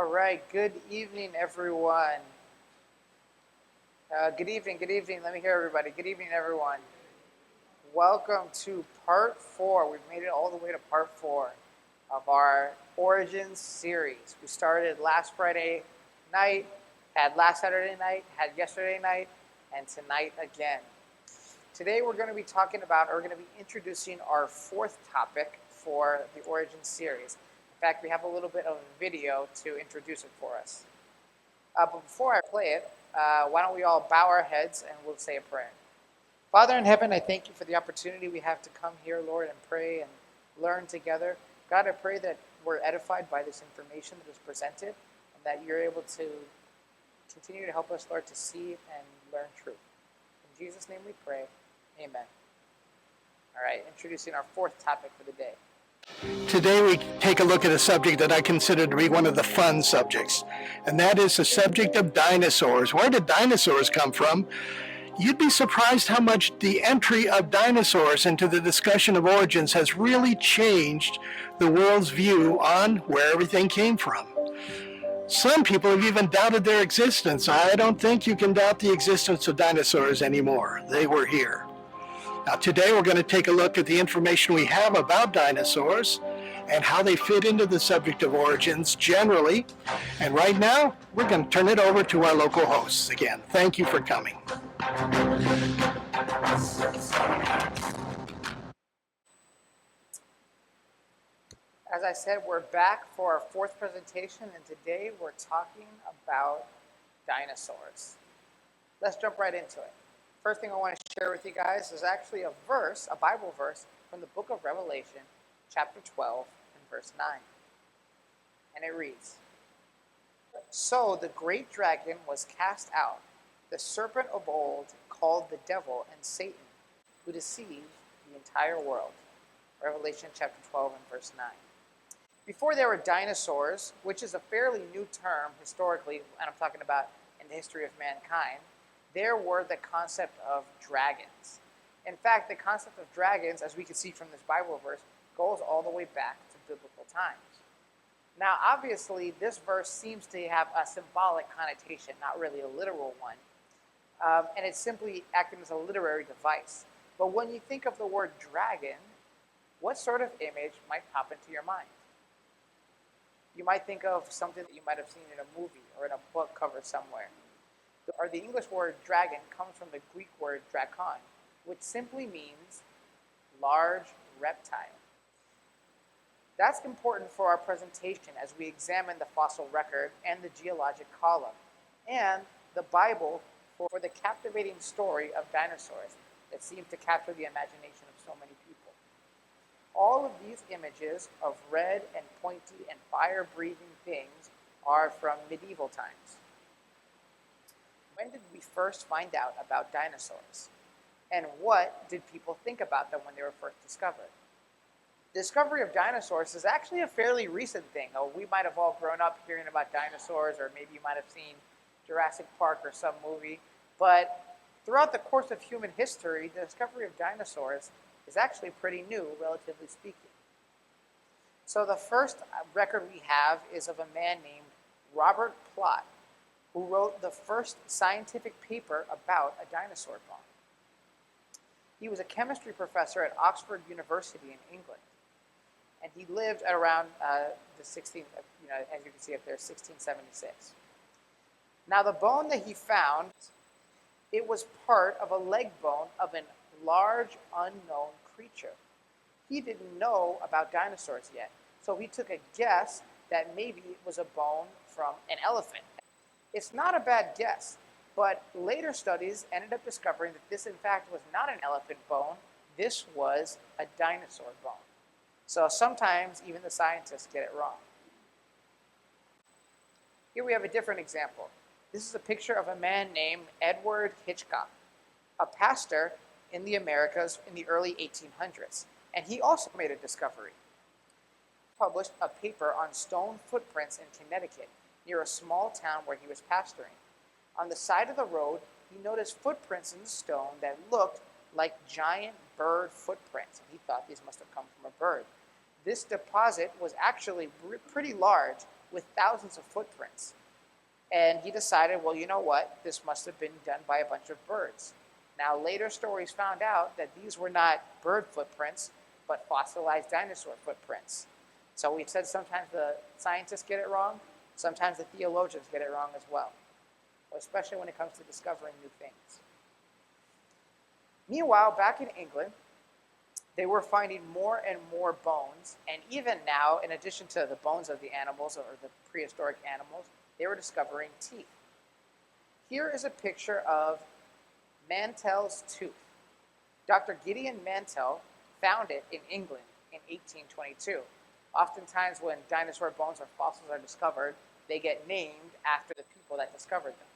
All right, good evening, everyone. Good evening, good evening. Let me hear everybody. Good evening, everyone. Welcome to part 4. We've made it all the way to part 4 of our Origins series. We started last Friday night, had last Saturday night, had yesterday night, and tonight again. Today we're going to be introducing our 4th topic for the Origins series. In fact, we have a little bit of a video to introduce it for us. But before I play it, why don't we all bow our heads and we'll say a prayer. Father in heaven, I thank you for the opportunity we have to come here, Lord, and pray and learn together. God, I pray that we're edified by this information that is presented and that you're able to continue to help us, Lord, to see and learn truth. In Jesus' name we pray. Amen. All right, introducing our 4th topic for the day. Today we take a look at a subject that I consider to be one of the fun subjects, and that is the subject of dinosaurs. Where did dinosaurs come from? You'd be surprised how much the entry of dinosaurs into the discussion of origins has really changed the world's view on where everything came from. Some people have even doubted their existence. I don't think you can doubt the existence of dinosaurs anymore. They were here. Now today we're going to take a look at the information we have about dinosaurs and how they fit into the subject of origins generally. And right now, we're going to turn it over to our local hosts. Again, thank you for coming. As I said, we're back for our 4th presentation, and today we're talking about dinosaurs. Let's jump right into it. First thing I want to share with you guys is actually a Bible verse from the book of Revelation, chapter 12 and verse 9. And it reads, "So the great dragon was cast out, the serpent of old, called the devil and Satan, who deceived the entire world." Revelation chapter 12 and verse 9. Before there were dinosaurs, which is a fairly new term historically, and I'm talking about in the history of mankind, there were the concept of dragons. In fact, the concept of dragons, as we can see from this Bible verse, goes all the way back to biblical times. Now, obviously, this verse seems to have a symbolic connotation, not really a literal one, and it's simply acting as a literary device. But when you think of the word dragon, what sort of image might pop into your mind? You might think of something that you might have seen in a movie or in a book cover somewhere. Or the English word dragon comes from the Greek word drakon, which simply means large reptile. That's important for our presentation as we examine the fossil record and the geologic column, and the Bible for the captivating story of dinosaurs that seems to capture the imagination of so many people. All of these images of red and pointy and fire-breathing things are from medieval times. When did we first find out about dinosaurs? And what did people think about them when they were first discovered? The discovery of dinosaurs is actually a fairly recent thing. We might have all grown up hearing about dinosaurs, or maybe you might have seen Jurassic Park or some movie. But throughout the course of human history, the discovery of dinosaurs is actually pretty new, relatively speaking. So the first record we have is of a man named Robert Plot, who wrote the first scientific paper about a dinosaur bone. He was a chemistry professor at Oxford University in England, and he lived at around the 16th, as you can see up there, 1676. Now, the bone that he found, it was part of a leg bone of a large unknown creature. He didn't know about dinosaurs yet, so he took a guess that maybe it was a bone from an elephant. It's not a bad guess, but later studies ended up discovering that this, in fact, was not an elephant bone. This was a dinosaur bone. So sometimes even the scientists get it wrong. Here we have a different example. This is a picture of a man named Edward Hitchcock, a pastor in the Americas in the early 1800s, and he also made a discovery. He published a paper on stone footprints in Connecticut, near a small town where he was pastoring. On the side of the road, he noticed footprints in the stone that looked like giant bird footprints, and he thought these must have come from a bird. This deposit was actually pretty large, with thousands of footprints. And he decided, well, you know what? This must have been done by a bunch of birds. Now, later stories found out that these were not bird footprints, but fossilized dinosaur footprints. So we said sometimes the scientists get it wrong, sometimes the theologians get it wrong as well, especially when it comes to discovering new things. Meanwhile, back in England, they were finding more and more bones, and even now, in addition to the bones of the animals or the prehistoric animals, they were discovering teeth. Here is a picture of Mantell's tooth. Dr. Gideon Mantell found it in England in 1822. Oftentimes when dinosaur bones or fossils are discovered, they get named after the people that discovered them.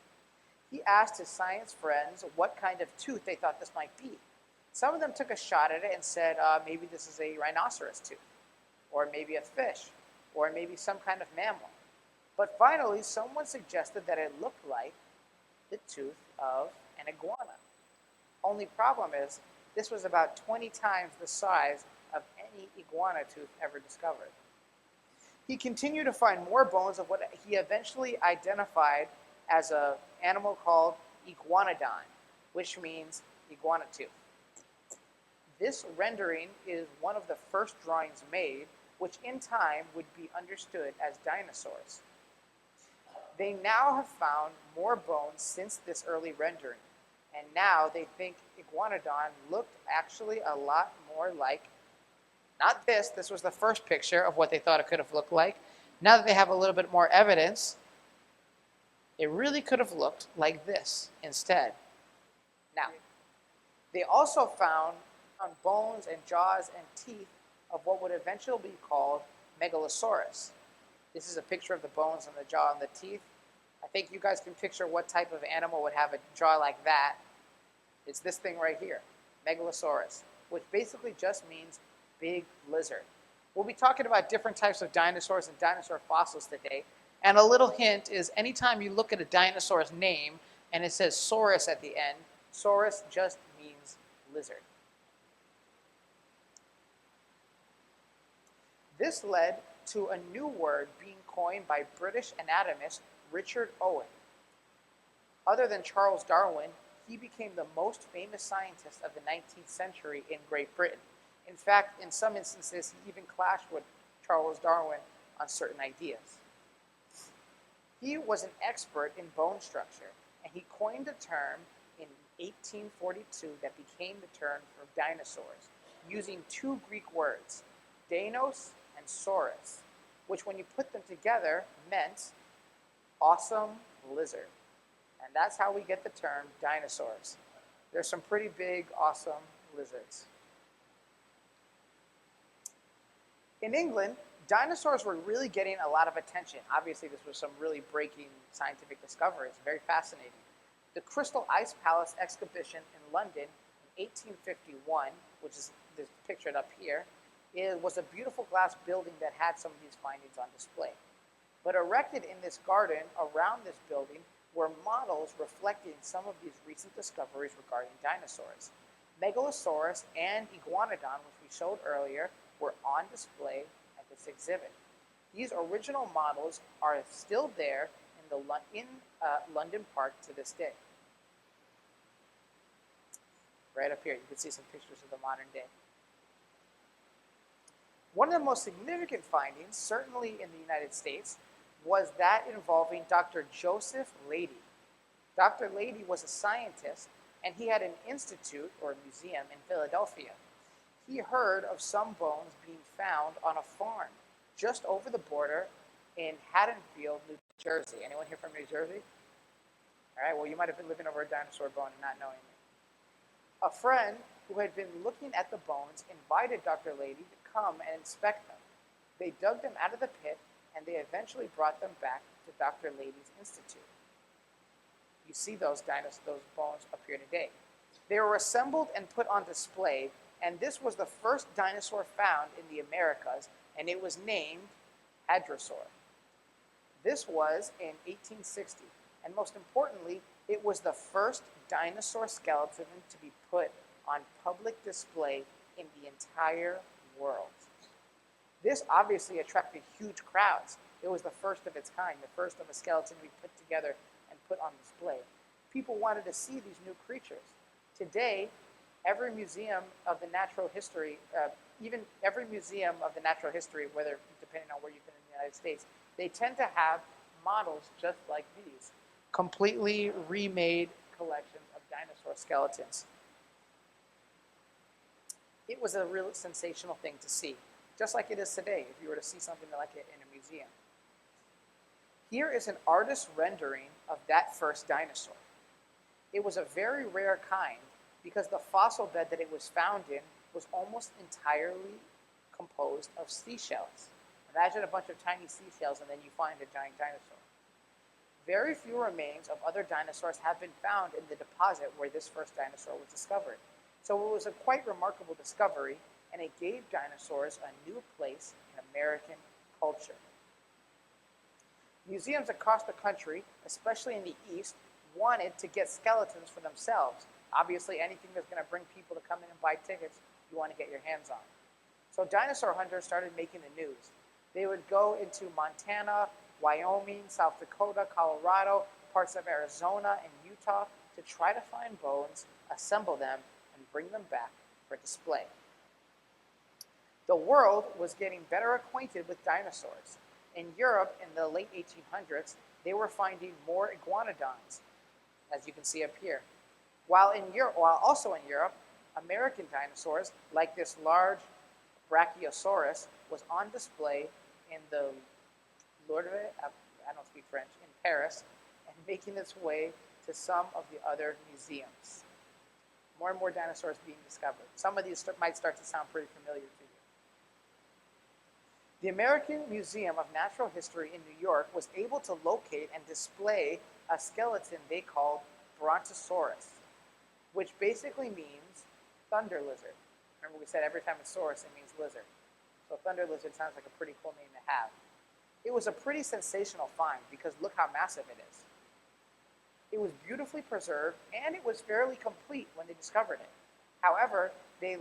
He asked his science friends what kind of tooth they thought this might be. Some of them took a shot at it and said, maybe this is a rhinoceros tooth, or maybe a fish, or maybe some kind of mammal. But finally, someone suggested that it looked like the tooth of an iguana. Only problem is, this was about 20 times the size of any iguana tooth ever discovered. He continued to find more bones of what he eventually identified as an animal called iguanodon, which means iguana tooth. This rendering is one of the first drawings made, which in time would be understood as dinosaurs. They now have found more bones since this early rendering, and now they think iguanodon looked actually a lot more like, not this, this was the first picture of what they thought it could have looked like. Now that they have a little bit more evidence, it really could have looked like this instead. Now, they also found bones and jaws and teeth of what would eventually be called Megalosaurus. This is a picture of the bones and the jaw and the teeth. I think you guys can picture what type of animal would have a jaw like that. It's this thing right here, Megalosaurus, which basically just means big lizard. We'll be talking about different types of dinosaurs and dinosaur fossils today. And a little hint is anytime you look at a dinosaur's name and it says saurus at the end, saurus just means lizard. This led to a new word being coined by British anatomist Richard Owen. Other than Charles Darwin, he became the most famous scientist of the 19th century in Great Britain. In fact, in some instances, he even clashed with Charles Darwin on certain ideas. He was an expert in bone structure, and he coined a term in 1842 that became the term for dinosaurs, using two Greek words, Deinos and Saurus, which when you put them together meant awesome lizard. And that's how we get the term dinosaurs. There's some pretty big, awesome lizards. In England, dinosaurs were really getting a lot of attention. Obviously, this was some really breaking scientific discoveries, very fascinating. The Crystal Ice Palace exhibition in London in 1851, which is pictured up here, it was a beautiful glass building that had some of these findings on display. But erected in this garden around this building were models reflecting some of these recent discoveries regarding dinosaurs. Megalosaurus and Iguanodon, which we showed earlier, were on display at this exhibit. These original models are still there in London Park to this day. Right up here, you can see some pictures of the modern day. One of the most significant findings, certainly in the United States, was that involving Dr. Joseph Leidy. Dr. Leidy was a scientist, and he had an institute or museum in Philadelphia. He heard of some bones being found on a farm just over the border in Haddonfield, New Jersey. Anyone here from New Jersey? All right, well, you might have been living over a dinosaur bone and not knowing it. A friend who had been looking at the bones invited Dr. Leidy to come and inspect them. They dug them out of the pit, and they eventually brought them back to Dr. Leidy's institute. You see those bones up here today. They were assembled and put on display, and this was the first dinosaur found in the Americas, and it was named Hadrosaur. This was in 1860, and most importantly, it was the first dinosaur skeleton to be put on public display in the entire world. This obviously attracted huge crowds. It was the first of its kind, the first of a skeleton to be put together and put on display. People wanted to see these new creatures. Today, every museum of the natural history, even every museum of the natural history, whether depending on where you've been in the United States, they tend to have models just like these, completely remade collections of dinosaur skeletons. It was a real sensational thing to see, just like it is today if you were to see something like it in a museum. Here is an artist's rendering of that first dinosaur. It was a very rare kind because the fossil bed that it was found in was almost entirely composed of seashells. Imagine a bunch of tiny seashells and then you find a giant dinosaur. Very few remains of other dinosaurs have been found in the deposit where this first dinosaur was discovered. So it was a quite remarkable discovery, and it gave dinosaurs a new place in American culture. Museums across the country, especially in the East, wanted to get skeletons for themselves. Obviously, anything that's going to bring people to come in and buy tickets, you want to get your hands on. So dinosaur hunters started making the news. They would go into Montana, Wyoming, South Dakota, Colorado, parts of Arizona, and Utah to try to find bones, assemble them, and bring them back for display. The world was getting better acquainted with dinosaurs. In Europe, in the late 1800s, they were finding more iguanodons, as you can see up here. While also in Europe, American dinosaurs, like this large Brachiosaurus, was on display in the Louvre, I don't speak French, in Paris, and making its way to some of the other museums. More and more dinosaurs being discovered. Some of these might start to sound pretty familiar to you. The American Museum of Natural History in New York was able to locate and display a skeleton they called Brontosaurus, which basically means thunder lizard. Remember we said every time it's saurus, it means lizard. So thunder lizard sounds like a pretty cool name to have. It was a pretty sensational find because look how massive it is. It was beautifully preserved and it was fairly complete when they discovered it. However, they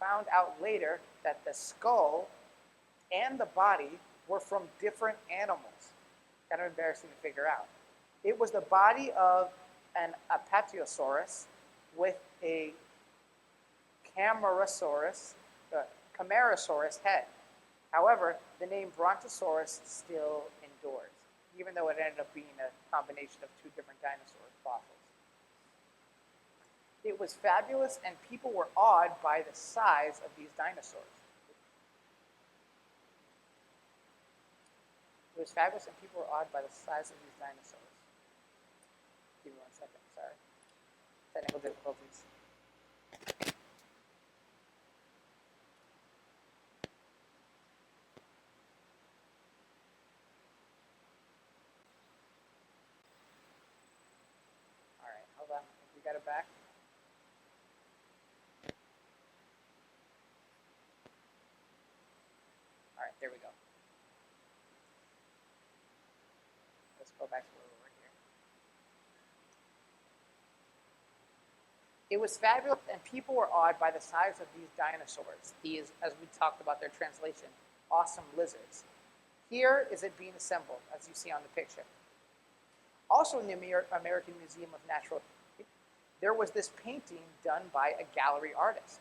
found out later that the skull and the body were from different animals. Kind of embarrassing to figure out. It was the body of an Apatosaurus with a Camarasaurus head. However, the name Brontosaurus still endures, even though it ended up being a combination of two different dinosaur fossils. It was fabulous, and people were awed by the size of these dinosaurs. It was fabulous, and people were awed by the size of these dinosaurs. Give me 1 second, sorry. Technical difficulties. All right, hold on. We got it back. All right, there we go. Let's go back to where we were here. It was fabulous, and people were awed by the size of these dinosaurs. These, as we talked about their translation, awesome lizards. Here is it being assembled, as you see on the picture. Also in the American Museum of Natural History, there was this painting done by a gallery artist.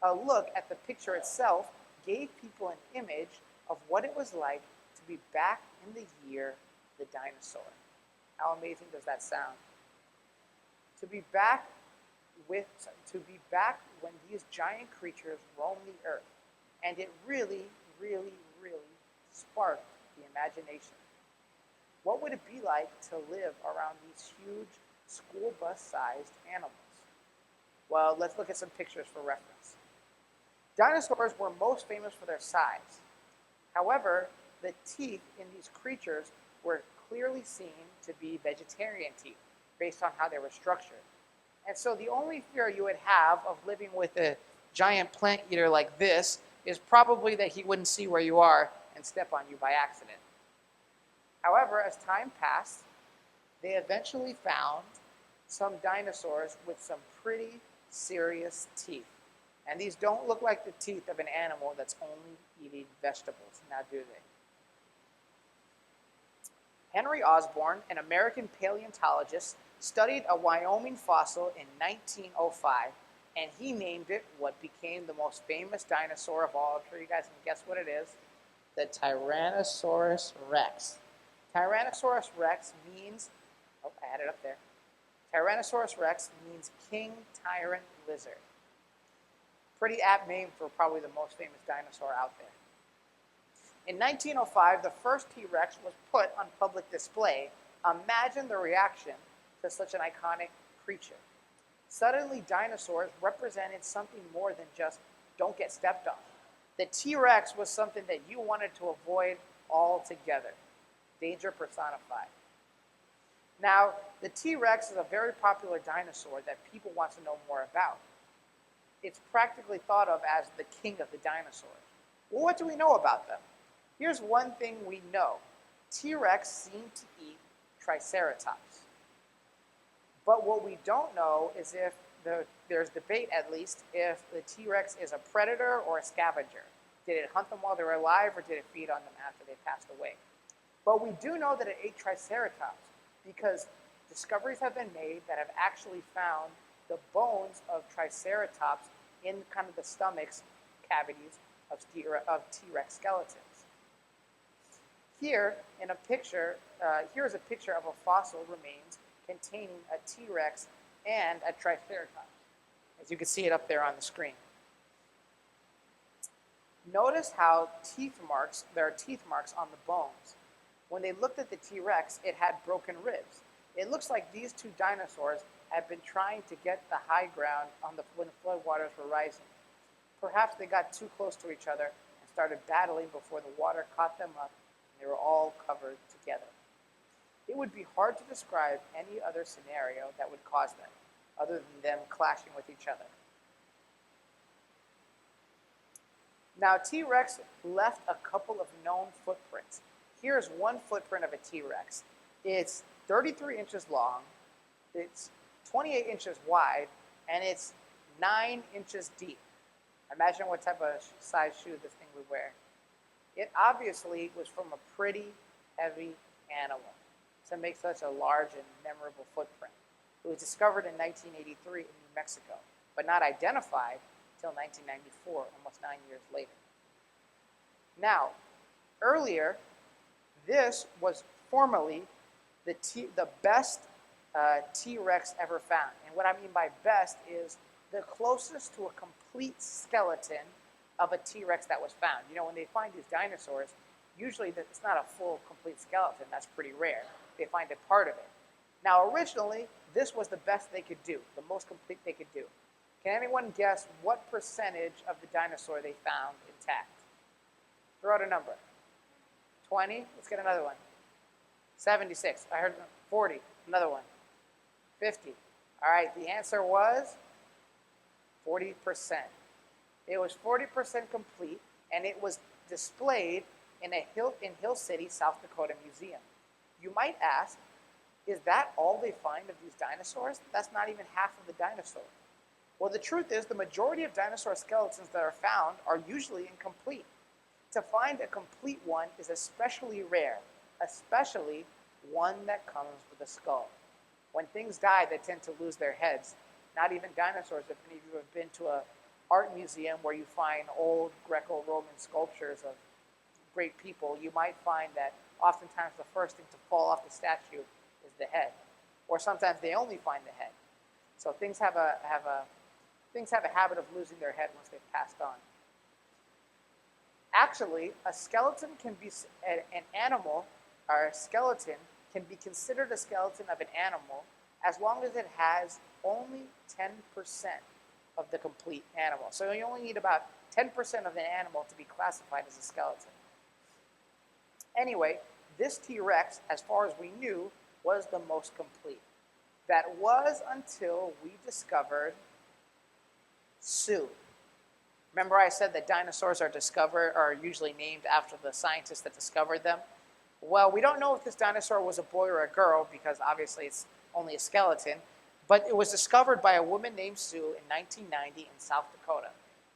A look at the picture itself gave people an image of what it was like to be back in the year of the dinosaur. How amazing does that sound? To be back when these giant creatures roam the earth. And it really, really, really sparked the imagination. What would it be like to live around these huge school bus-sized animals? Well, let's look at some pictures for reference. Dinosaurs were most famous for their size. However, the teeth in these creatures were clearly seen to be vegetarian teeth based on how they were structured. And so the only fear you would have of living with a giant plant eater like this is probably that he wouldn't see where you are and step on you by accident. However, as time passed, they eventually found some dinosaurs with some pretty serious teeth. And these don't look like the teeth of an animal that's only eating vegetables, now do they? Henry Osborn, an American paleontologist, studied a Wyoming fossil in 1905, and he named it what became the most famous dinosaur of all. I'm sure you guys can guess what it is. The Tyrannosaurus Rex. Tyrannosaurus Rex means, oh, I had it up there. Tyrannosaurus Rex means king tyrant lizard. Pretty apt name for probably the most famous dinosaur out there. In 1905, the first T-Rex was put on public display. Imagine the reaction to such an iconic creature. Suddenly, dinosaurs represented something more than just don't get stepped on. The T-Rex was something that you wanted to avoid altogether. Danger personified. Now, the T-Rex is a very popular dinosaur that people want to know more about. It's practically thought of as the king of the dinosaurs. Well, what do we know about them? Here's one thing we know. T-Rex seemed to eat Triceratops. But what we don't know is if there's debate, at least, if the T-Rex is a predator or a scavenger. Did it hunt them while they were alive, or did it feed on them after they passed away? But we do know that it ate Triceratops because discoveries have been made that have actually found the bones of Triceratops in kind of the stomachs cavities of T-Rex skeletons. Here in a picture, here's a picture of a fossil remains containing a T-Rex and a Triceratops. As you can see it up there on the screen. Notice how there are teeth marks on the bones. When they looked at the T-Rex, it had broken ribs. It looks like these two dinosaurs had been trying to get the high ground when the floodwaters were rising. Perhaps they got too close to each other and started battling before the water caught them up. They were all covered together. It would be hard to describe any other scenario that would cause them, other than them clashing with each other. Now, T-Rex left a couple of known footprints. Here's one footprint of a T-Rex. It's 33 inches long, it's 28 inches wide, and it's 9 inches deep. Imagine what type of size shoe this thing would wear. It obviously was from a pretty heavy animal to make such a large and memorable footprint. It was discovered in 1983 in New Mexico, but not identified until 1994, almost 9 years later. Now, earlier, this was formerly the best T-Rex ever found. And what I mean by best is the closest to a complete skeleton of a T-Rex that was found. You know, when they find these dinosaurs, usually it's not a full, complete skeleton. That's pretty rare. They find a part of it. Now, originally, this was the best they could do, the most complete they could do. Can anyone guess what percentage of the dinosaur they found intact? Throw out a number. 20? Let's get another one. 76. I heard 40. Another one. 50. All right, the answer was 40%. It was 40% complete, and it was displayed in Hill City, South Dakota Museum. You might ask, is that all they find of these dinosaurs? That's not even half of the dinosaur. Well, the truth is the majority of dinosaur skeletons that are found are usually incomplete. To find a complete one is especially rare, especially one that comes with a skull. When things die, they tend to lose their heads. Not even dinosaurs. If any of you have been to an art museum where you find old Greco-Roman sculptures of great people, you might find that oftentimes the first thing to fall off the statue is the head. Or sometimes they only find the head. So things have a habit of losing their head once they've passed on. Actually, a skeleton can be an animal, or a skeleton can be considered a skeleton of an animal as long as it has only 10% of the complete animal. So you only need about 10% of an animal to be classified as a skeleton. Anyway, this T-Rex, as far as we knew, was the most complete. That was until we discovered Sue. Remember I said that dinosaurs are usually named after the scientists that discovered them? Well, we don't know if this dinosaur was a boy or a girl because obviously it's only a skeleton, but it was discovered by a woman named Sue in 1990 in South Dakota.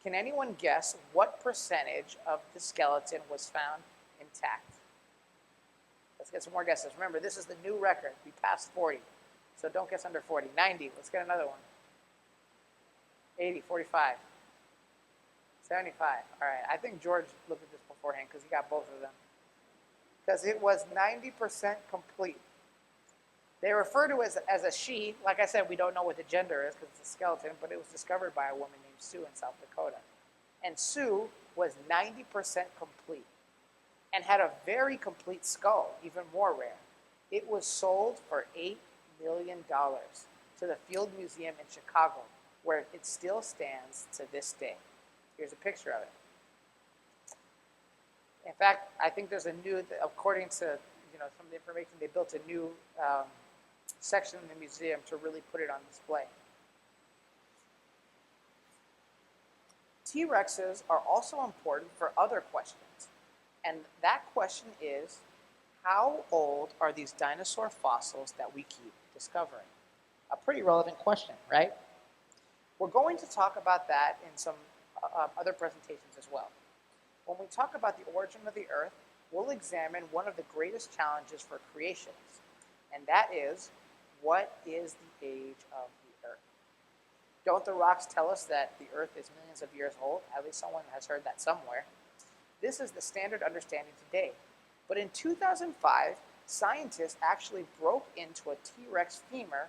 Can anyone guess what percentage of the skeleton was found intact? Let's get some more guesses. Remember, this is the new record. We passed 40. So don't guess under 40. 90. Let's get another one. 80, 45, 75. All right. I think George looked at this beforehand because he got both of them. Because it was 90% complete. They refer to it as a she. Like I said, we don't know what the gender is because it's a skeleton, but it was discovered by a woman named Sue in South Dakota. And Sue was 90% complete and had a very complete skull, even more rare. It was sold for $8 million to the Field Museum in Chicago, where it still stands to this day. Here's a picture of it. In fact, I think there's a new, according to some of the information, they built a new section in the museum to really put it on display. T-Rexes are also important for other questions. And that question is, how old are these dinosaur fossils that we keep discovering? A pretty relevant question, right? We're going to talk about that in some other presentations as well. When we talk about the origin of the Earth, we'll examine one of the greatest challenges for creationists, and that is, what is the age of the Earth? Don't the rocks tell us that the Earth is millions of years old? At least someone has heard that somewhere. This is the standard understanding today. But in 2005, scientists actually broke into a T-Rex femur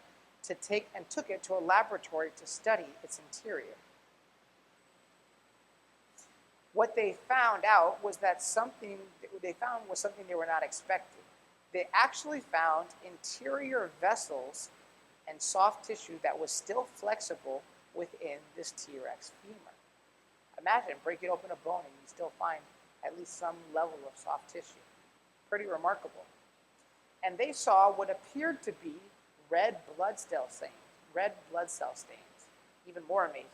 and took it to a laboratory to study its interior. What they found out was that something they were not expecting. They actually found interior vessels and soft tissue that was still flexible within this T-Rex femur. Imagine breaking open a bone and you still find at least some level of soft tissue. Pretty remarkable. And they saw what appeared to be red blood cell stains. Even more amazing.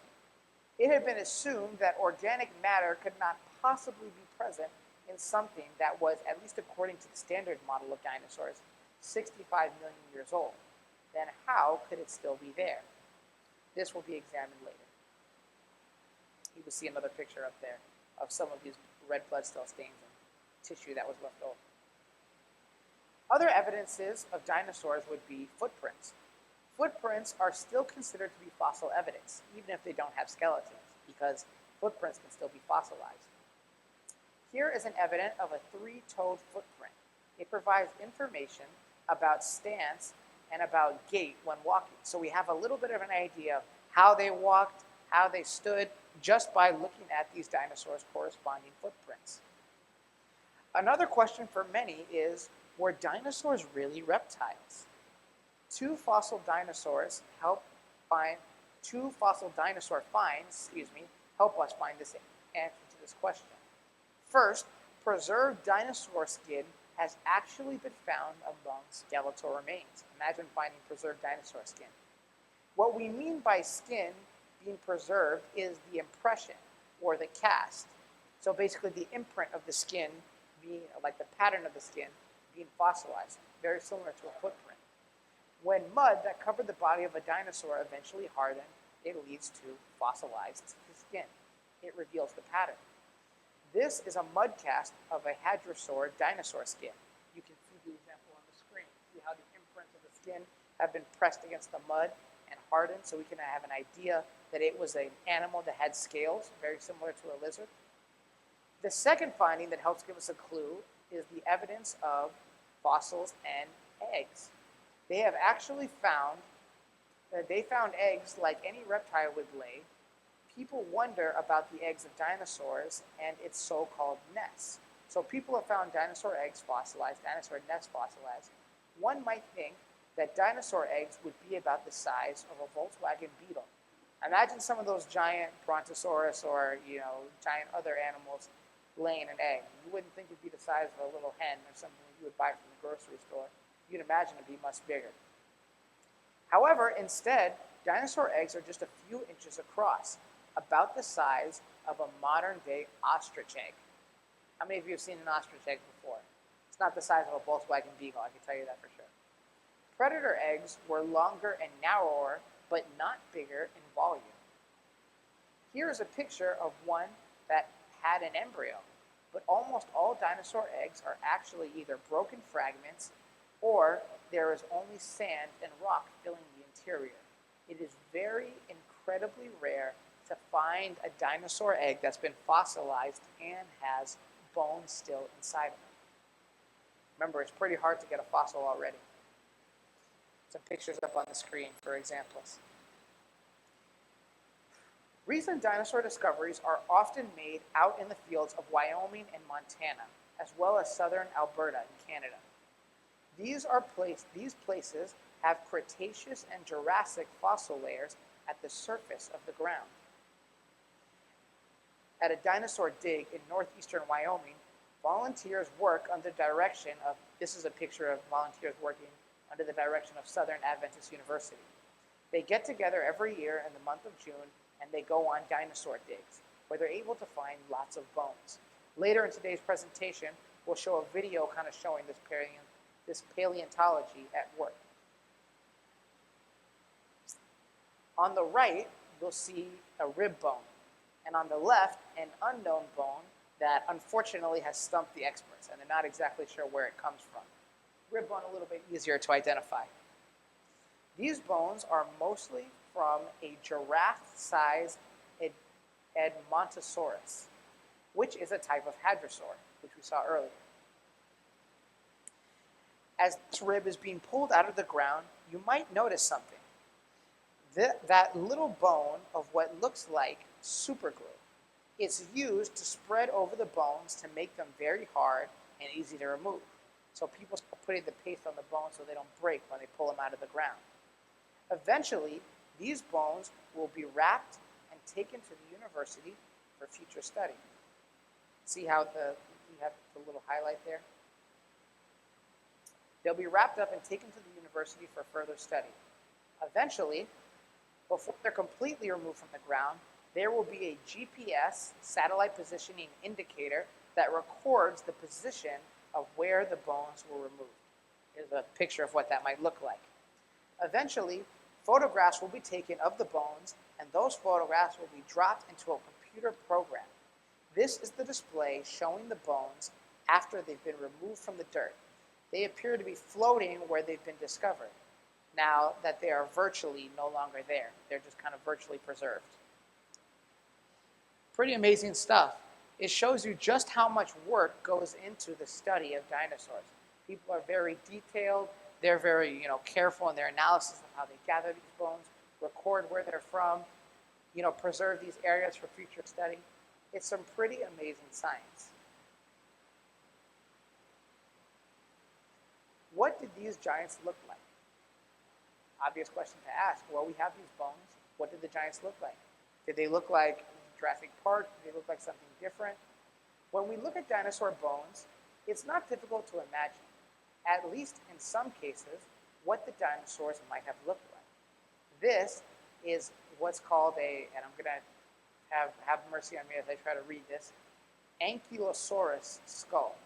It had been assumed that organic matter could not possibly be present in something that was, at least according to the standard model of dinosaurs, 65 million years old. Then how could it still be there? This will be examined later. You will see another picture up there of some of these red blood cell stains and tissue that was left over. Other evidences of dinosaurs would be footprints. Footprints are still considered to be fossil evidence, even if they don't have skeletons, because footprints can still be fossilized. Here is an evidence of a three-toed footprint. It provides information about stance and about gait when walking. So we have a little bit of an idea of how they walked, how they stood, just by looking at these dinosaurs' corresponding footprints. Another question for many is, were dinosaurs really reptiles? Two fossil dinosaur finds, help us find this answer to this question. First, preserved dinosaur skin has actually been found among skeletal remains. Imagine finding preserved dinosaur skin. What we mean by skin being preserved is the impression or the cast. So basically the imprint of the skin being, like the pattern of the skin being fossilized, very similar to a footprint. When mud that covered the body of a dinosaur eventually hardened, it leads to fossilized skin. It reveals the pattern. This is a mud cast of a hadrosaur dinosaur skin. You can see the example on the screen. See how the imprints of the skin have been pressed against the mud and hardened, so we can have an idea that it was an animal that had scales, very similar to a lizard. The second finding that helps give us a clue is the evidence of fossils and eggs. They have actually found eggs like any reptile would lay. People wonder about the eggs of dinosaurs and its so-called nests. So people have found dinosaur eggs fossilized, dinosaur nests fossilized. One might think that dinosaur eggs would be about the size of a Volkswagen Beetle. Imagine some of those giant Brontosaurus or giant other animals laying an egg. You wouldn't think it'd be the size of a little hen or something you would buy from the grocery store. You'd imagine it'd be much bigger. However, instead, dinosaur eggs are just a few inches across, about the size of a modern-day ostrich egg. How many of you have seen an ostrich egg before? It's not the size of a Volkswagen Beetle, I can tell you that for sure. Predator eggs were longer and narrower, but not bigger in volume. Here is a picture of one that had an embryo. but almost all dinosaur eggs are actually either broken fragments or there is only sand and rock filling the interior. It is very incredibly rare to find a dinosaur egg that's been fossilized and has bones still inside of it. Remember, it's pretty hard to get a fossil already. Some pictures up on the screen for examples. Recent dinosaur discoveries are often made out in the fields of Wyoming and Montana, as well as southern Alberta in Canada. These places have Cretaceous and Jurassic fossil layers at the surface of the ground. At a dinosaur dig in northeastern Wyoming, volunteers work under direction of, this is a picture of volunteers working under the direction of Southern Adventist University. They get together every year in the month of June and they go on dinosaur digs, where they're able to find lots of bones. Later in today's presentation, we'll show a video kind of showing this paleontology at work. On the right, you'll see a rib bone, and on the left, an unknown bone that unfortunately has stumped the experts, and they're not exactly sure where it comes from. Rib bone a little bit easier to identify. These bones are mostly from a giraffe-sized Edmontosaurus, which is a type of hadrosaur, which we saw earlier. As this rib is being pulled out of the ground, you might notice something. That little bone of what looks like superglue is used to spread over the bones to make them very hard and easy to remove. So people start putting the paste on the bones so they don't break when they pull them out of the ground. Eventually, these bones will be wrapped and taken to the university for future study. See how you have the little highlight there? They'll be wrapped up and taken to the university for further study. Eventually, before they're completely removed from the ground, there will be a GPS satellite positioning indicator that records the position of where the bones were removed. Here's a picture of what that might look like. Eventually, photographs will be taken of the bones, and those photographs will be dropped into a computer program. This is the display showing the bones after they've been removed from the dirt. They appear to be floating where they've been discovered, now that they are virtually no longer there. They're just kind of virtually preserved. Pretty amazing stuff. It shows you just how much work goes into the study of dinosaurs. People are very detailed. They're very, careful in their analysis of how they gather these bones, record where they're from, preserve these areas for future study. It's some pretty amazing science. What did these giants look like? Obvious question to ask. Well, we have these bones. What did the giants look like? Did they look like Jurassic Park? Did they look like something different? When we look at dinosaur bones, it's not difficult to imagine, at least in some cases, what the dinosaurs might have looked like. This is what's called and I'm going to have mercy on me as I try to read this, Ankylosaurus skull.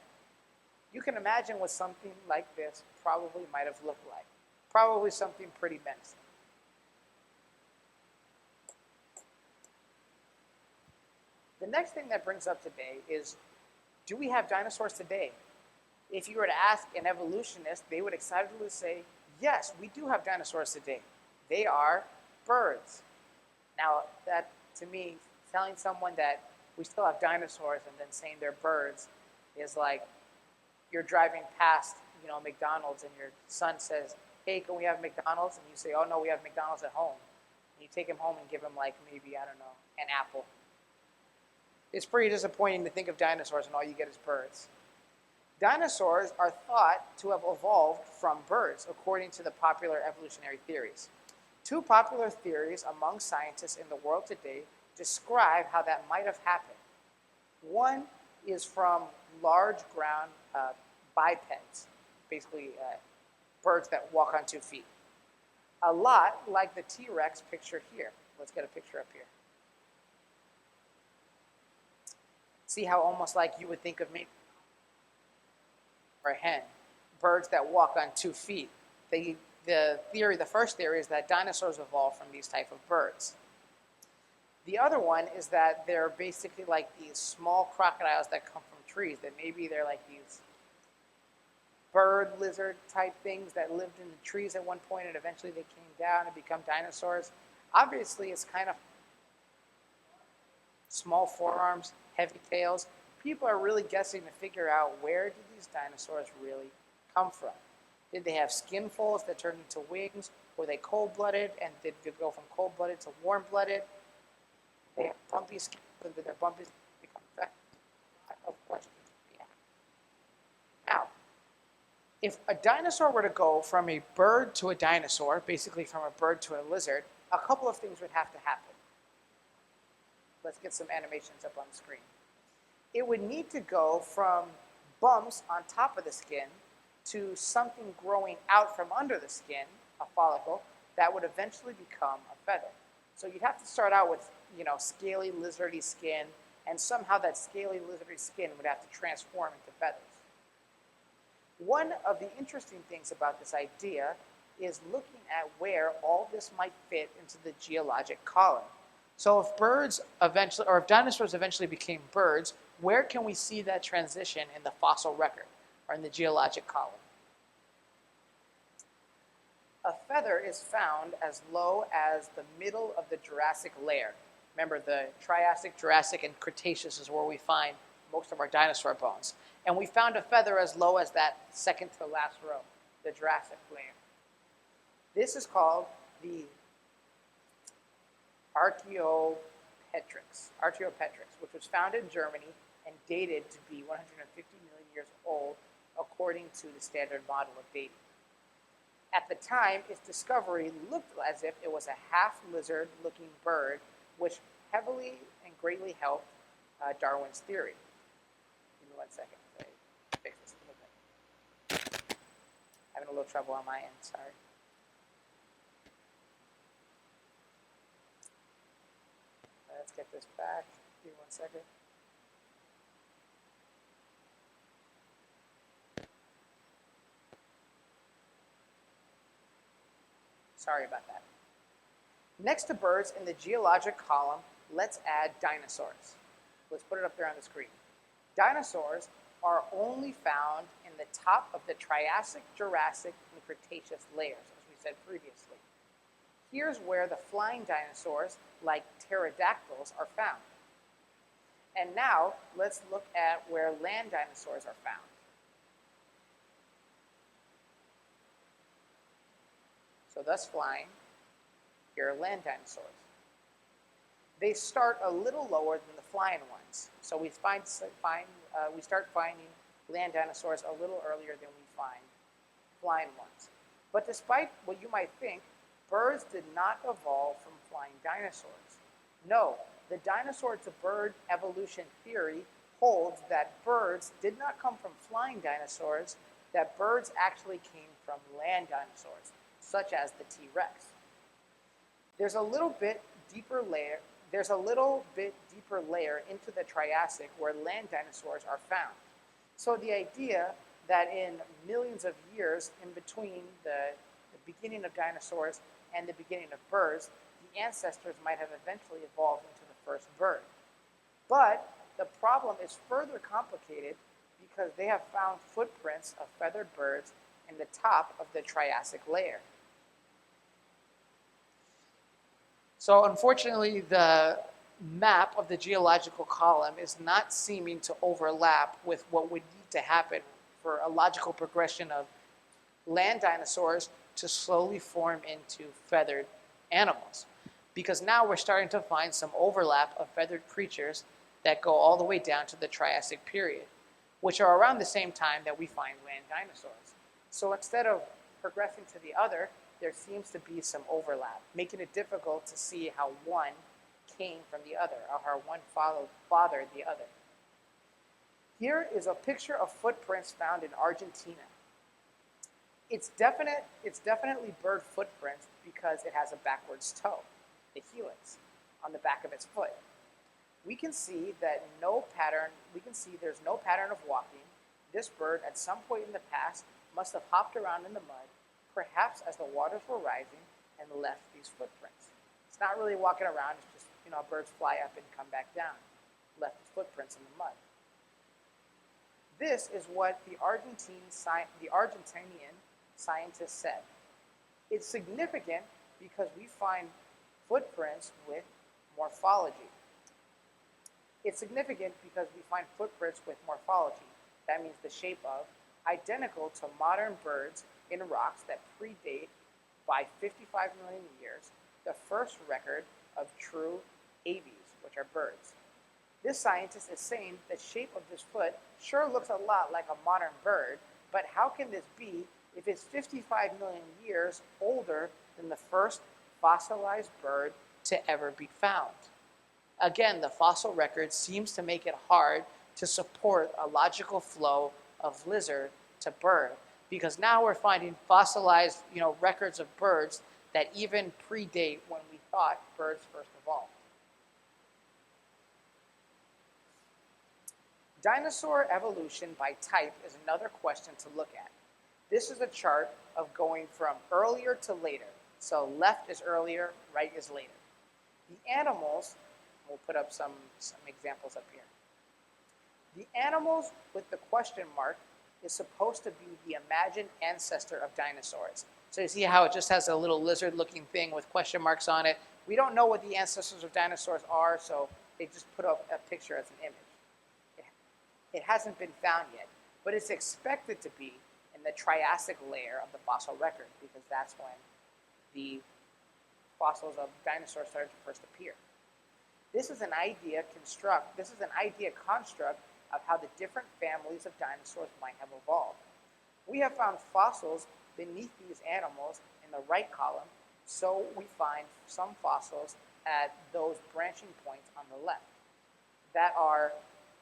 You can imagine what something like this probably might have looked like. Probably something pretty menacing. The next thing that brings up today is, do we have dinosaurs today? If you were to ask an evolutionist, they would excitedly say, yes, we do have dinosaurs today. They are birds. Now, that, to me, telling someone that we still have dinosaurs and then saying they're birds is like you're driving past, McDonald's and your son says, hey, can we have McDonald's? And you say, oh, no, we have McDonald's at home. And you take him home and give him maybe, an apple. It's pretty disappointing to think of dinosaurs and all you get is birds. Dinosaurs are thought to have evolved from birds, according to the popular evolutionary theories. Two popular theories among scientists in the world today describe how that might have happened. One is from large ground bipeds, basically birds that walk on 2 feet. A lot like the T-Rex pictured here. Let's get a picture up here. See how almost like you would think of maybe or a hen, birds that walk on 2 feet. The first theory is that dinosaurs evolved from these type of birds. The other one is that they're basically like these small crocodiles that come from trees, that maybe they're like these bird lizard type things that lived in the trees at one point and eventually they came down and become dinosaurs. Obviously, it's kind of small forearms, heavy tails. People are really guessing to figure out, where did these dinosaurs really come from? Did they have skin folds that turned into wings? Were they cold-blooded, and did they go from cold-blooded to warm-blooded? They have bumpy skin, so did their bumpy skin become fat? Of questions we have. Now, if a dinosaur were to go from a bird to a dinosaur, basically from a bird to a lizard, a couple of things would have to happen. Let's get some animations up on the screen. It would need to go from bumps on top of the skin to something growing out from under the skin, a follicle, that would eventually become a feather. So you'd have to start out with, scaly, lizardy skin, and somehow that scaly, lizardy skin would have to transform into feathers. One of the interesting things about this idea is looking at where all this might fit into the geologic column. So if dinosaurs eventually became birds, where can we see that transition in the fossil record or in the geologic column? A feather is found as low as the middle of the Jurassic layer. Remember, the Triassic, Jurassic, and Cretaceous is where we find most of our dinosaur bones. And we found a feather as low as that second to the last row, the Jurassic layer. This is called the Archaeopteryx, which was found in Germany and dated to be 150 million years old, according to the standard model of dating. At the time, its discovery looked as if it was a half-lizard-looking bird, which heavily and greatly helped Darwin's theory. Give me 1 second. Fix this a little bit. Having a little trouble on my end, sorry. Let's get this back. Give me 1 second. Sorry about that. Next to birds in the geologic column, let's add dinosaurs. Let's put it up there on the screen. Dinosaurs are only found in the top of the Triassic, Jurassic, and Cretaceous layers, as we said previously. Here's where the flying dinosaurs, like pterodactyls, are found. And now, let's look at where land dinosaurs are found. So thus flying, here are land dinosaurs. They start a little lower than the flying ones. So we start finding land dinosaurs a little earlier than we find flying ones. But despite what you might think, birds did not evolve from flying dinosaurs. No, the dinosaur to bird evolution theory holds that birds did not come from flying dinosaurs, that birds actually came from land dinosaurs, such as the T-Rex. There's a little bit deeper layer into the Triassic where land dinosaurs are found. So the idea that in millions of years in between the beginning of dinosaurs and the beginning of birds, the ancestors might have eventually evolved into the first bird. But the problem is further complicated because they have found footprints of feathered birds in the top of the Triassic layer. So unfortunately, the map of the geological column is not seeming to overlap with what would need to happen for a logical progression of land dinosaurs to slowly form into feathered animals. Because now we're starting to find some overlap of feathered creatures that go all the way down to the Triassic period, which are around the same time that we find land dinosaurs. So instead of progressing to the other, there seems to be some overlap, making it difficult to see how one came from the other, or how one fathered the other. Here is a picture of footprints found in Argentina. It's definitely bird footprints because it has a backwards toe, the helix, on the back of its foot. We can see there's no pattern of walking. This bird, at some point in the past, must have hopped around in the mud, perhaps as the waters were rising, and left these footprints. It's not really walking around, it's just birds fly up and come back down, left footprints in the mud. This is what the Argentinian scientist said. It's significant because we find footprints with morphology. It's significant because we find footprints with morphology. That means the shape of, identical to modern birds in rocks that predate by 55 million years the first record of true aves, which are birds. This scientist is saying the shape of this foot sure looks a lot like a modern bird, but how can this be if it's 55 million years older than the first fossilized bird to ever be found? Again, the fossil record seems to make it hard to support a logical flow of lizard to bird, because now we're finding fossilized, records of birds that even predate when we thought birds first evolved. Dinosaur evolution by type is another question to look at. This is a chart of going from earlier to later. So left is earlier, right is later. The animals, we'll put up some examples up here. The animals with the question mark is supposed to be the imagined ancestor of dinosaurs. So you see how it just has a little lizard-looking thing with question marks on it. We don't know what the ancestors of dinosaurs are, so they just put up a picture as an image. It hasn't been found yet, but it's expected to be in the Triassic layer of the fossil record, because that's when the fossils of dinosaurs started to first appear. This is an idea construct of how the different families of dinosaurs might have evolved. We have found fossils beneath these animals in the right column, so we find some fossils at those branching points on the left that are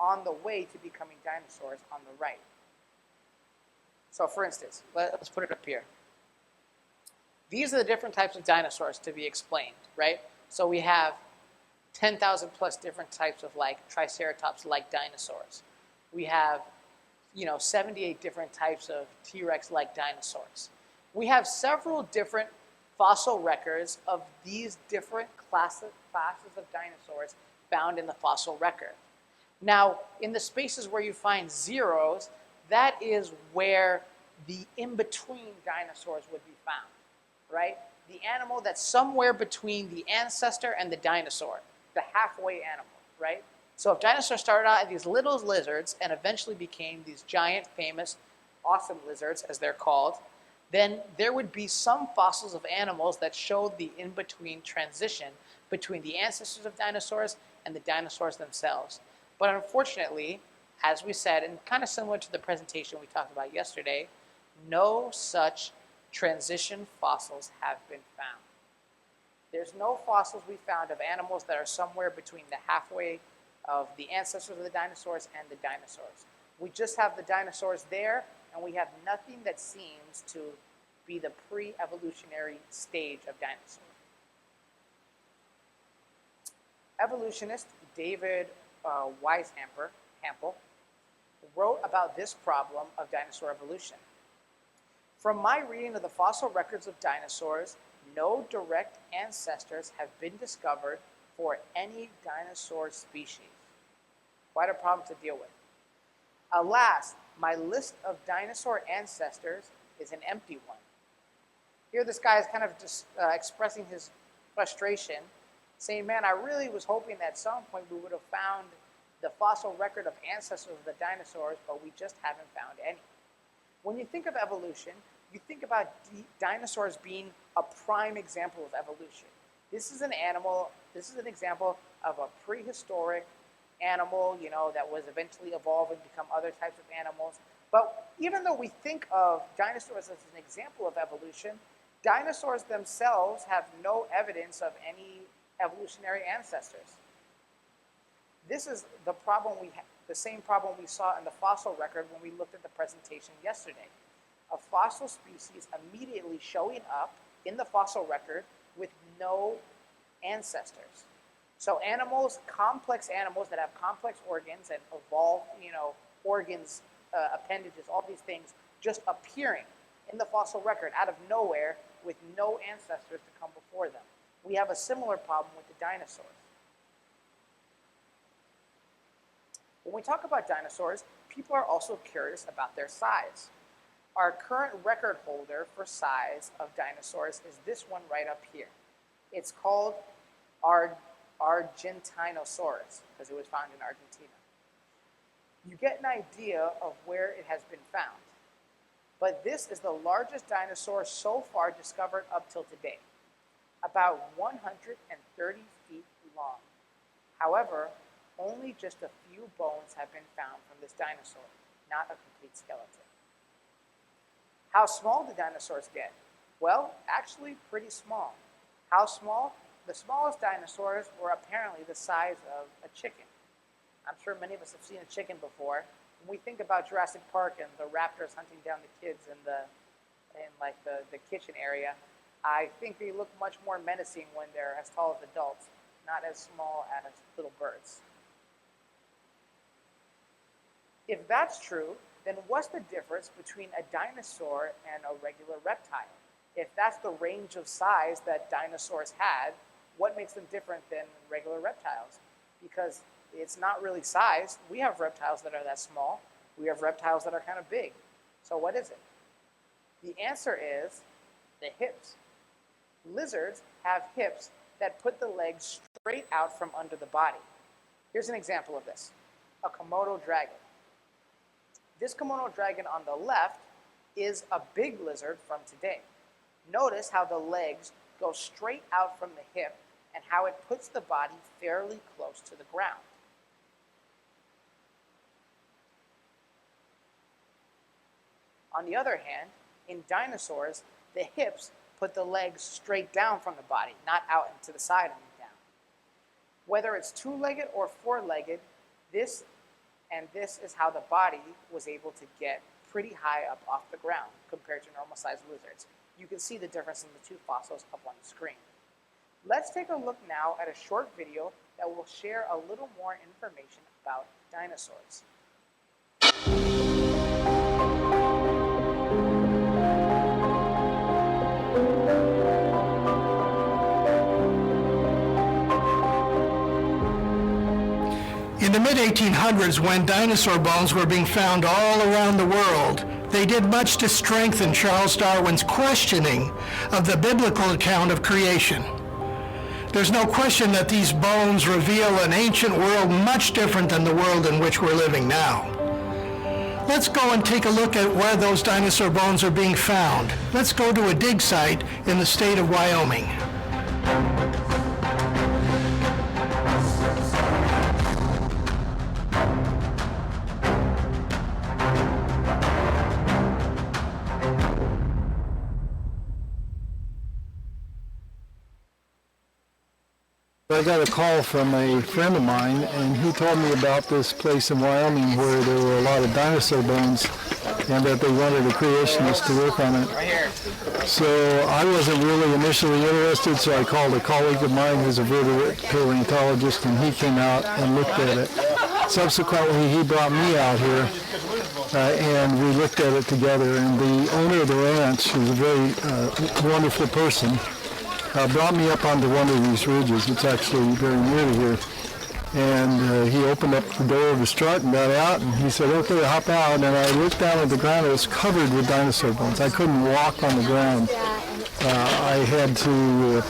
on the way to becoming dinosaurs on the right. So for instance, let's put it up here. These are the different types of dinosaurs to be explained, right? So we have 10,000 plus different types of Triceratops-like dinosaurs. We have 78 different types of T-Rex-like dinosaurs. We have several different fossil records of these different classes of dinosaurs found in the fossil record. Now, in the spaces where you find zeros, that is where the in-between dinosaurs would be found, right? The animal that's somewhere between the ancestor and the dinosaur, the halfway animal, right? So if dinosaurs started out as these little lizards and eventually became these giant, famous, awesome lizards, as they're called, then there would be some fossils of animals that showed the in-between transition between the ancestors of dinosaurs and the dinosaurs themselves. But unfortunately, as we said, and kind of similar to the presentation we talked about yesterday, no such transition fossils have been found. There's no fossils we found of animals that are somewhere between the halfway of the ancestors of the dinosaurs and the dinosaurs. We just have the dinosaurs there, and we have nothing that seems to be the pre-evolutionary stage of dinosaurs. Evolutionist David Weishampel wrote about this problem of dinosaur evolution. From my reading of the fossil records of dinosaurs, no direct ancestors have been discovered for any dinosaur species. Quite a problem to deal with. Alas, my list of dinosaur ancestors is an empty one. Here this guy is kind of just expressing his frustration, saying, man, I really was hoping that at some point we would have found the fossil record of ancestors of the dinosaurs, but we just haven't found any. When you think of evolution, you think about dinosaurs being a prime example of evolution. This is an example of a prehistoric animal, that was eventually evolved and become other types of animals. But even though we think of dinosaurs as an example of evolution, dinosaurs themselves have no evidence of any evolutionary ancestors. This is the same problem we saw in the fossil record when we looked at the presentation yesterday. A fossil species immediately showing up in the fossil record with no ancestors. So complex animals that have complex organs and evolved, organs, appendages, all these things just appearing in the fossil record out of nowhere with no ancestors to come before them. We have a similar problem with the dinosaurs. When we talk about dinosaurs, people are also curious about their size. Our current record holder for size of dinosaurs is this one right up here. It's called Argentinosaurus because it was found in Argentina. You get an idea of where it has been found. But this is the largest dinosaur so far discovered up till today, about 130 feet long. However, only just a few bones have been found from this dinosaur, not a complete skeleton. How small did dinosaurs get? Well, actually pretty small. How small? The smallest dinosaurs were apparently the size of a chicken. I'm sure many of us have seen a chicken before. When we think about Jurassic Park and the raptors hunting down the kids in the kitchen area, I think they look much more menacing when they're as tall as adults, not as small as little birds. If that's true, then what's the difference between a dinosaur and a regular reptile? If that's the range of size that dinosaurs had, what makes them different than regular reptiles? Because it's not really size. We have reptiles that are that small. We have reptiles that are kind of big. So what is it? The answer is the hips. Lizards have hips that put the legs straight out from under the body. Here's an example of this, a Komodo dragon. This Komodo dragon on the left is a big lizard from today. Notice how the legs go straight out from the hip and how it puts the body fairly close to the ground. On the other hand, in dinosaurs, the hips put the legs straight down from the body, not out and to the side and down. Whether it's two-legged or four-legged, this is how the body was able to get pretty high up off the ground compared to normal-sized lizards. You can see the difference in the two fossils up on the screen. Let's take a look now at a short video that will share a little more information about dinosaurs. In the mid-1800s, when dinosaur bones were being found all around the world, they did much to strengthen Charles Darwin's questioning of the biblical account of creation. There's no question that these bones reveal an ancient world much different than the world in which we're living now. Let's go and take a look at where those dinosaur bones are being found. Let's go to a dig site in the state of Wyoming. I got a call from a friend of mine, and he told me about this place in Wyoming where there were a lot of dinosaur bones and that they wanted a creationist to work on it. So I wasn't really initially interested, so I called a colleague of mine who's a vertebrate paleontologist, and he came out and looked at it. Subsequently, he brought me out here, and we looked at it together, and the owner of the ranch, who's a very wonderful person, brought me up onto one of these ridges. It's actually very near to here. And he opened up the door of his truck and got out, and he said, okay, hop out. And I looked down at the ground. It was covered with dinosaur bones. I couldn't walk on the ground. I had to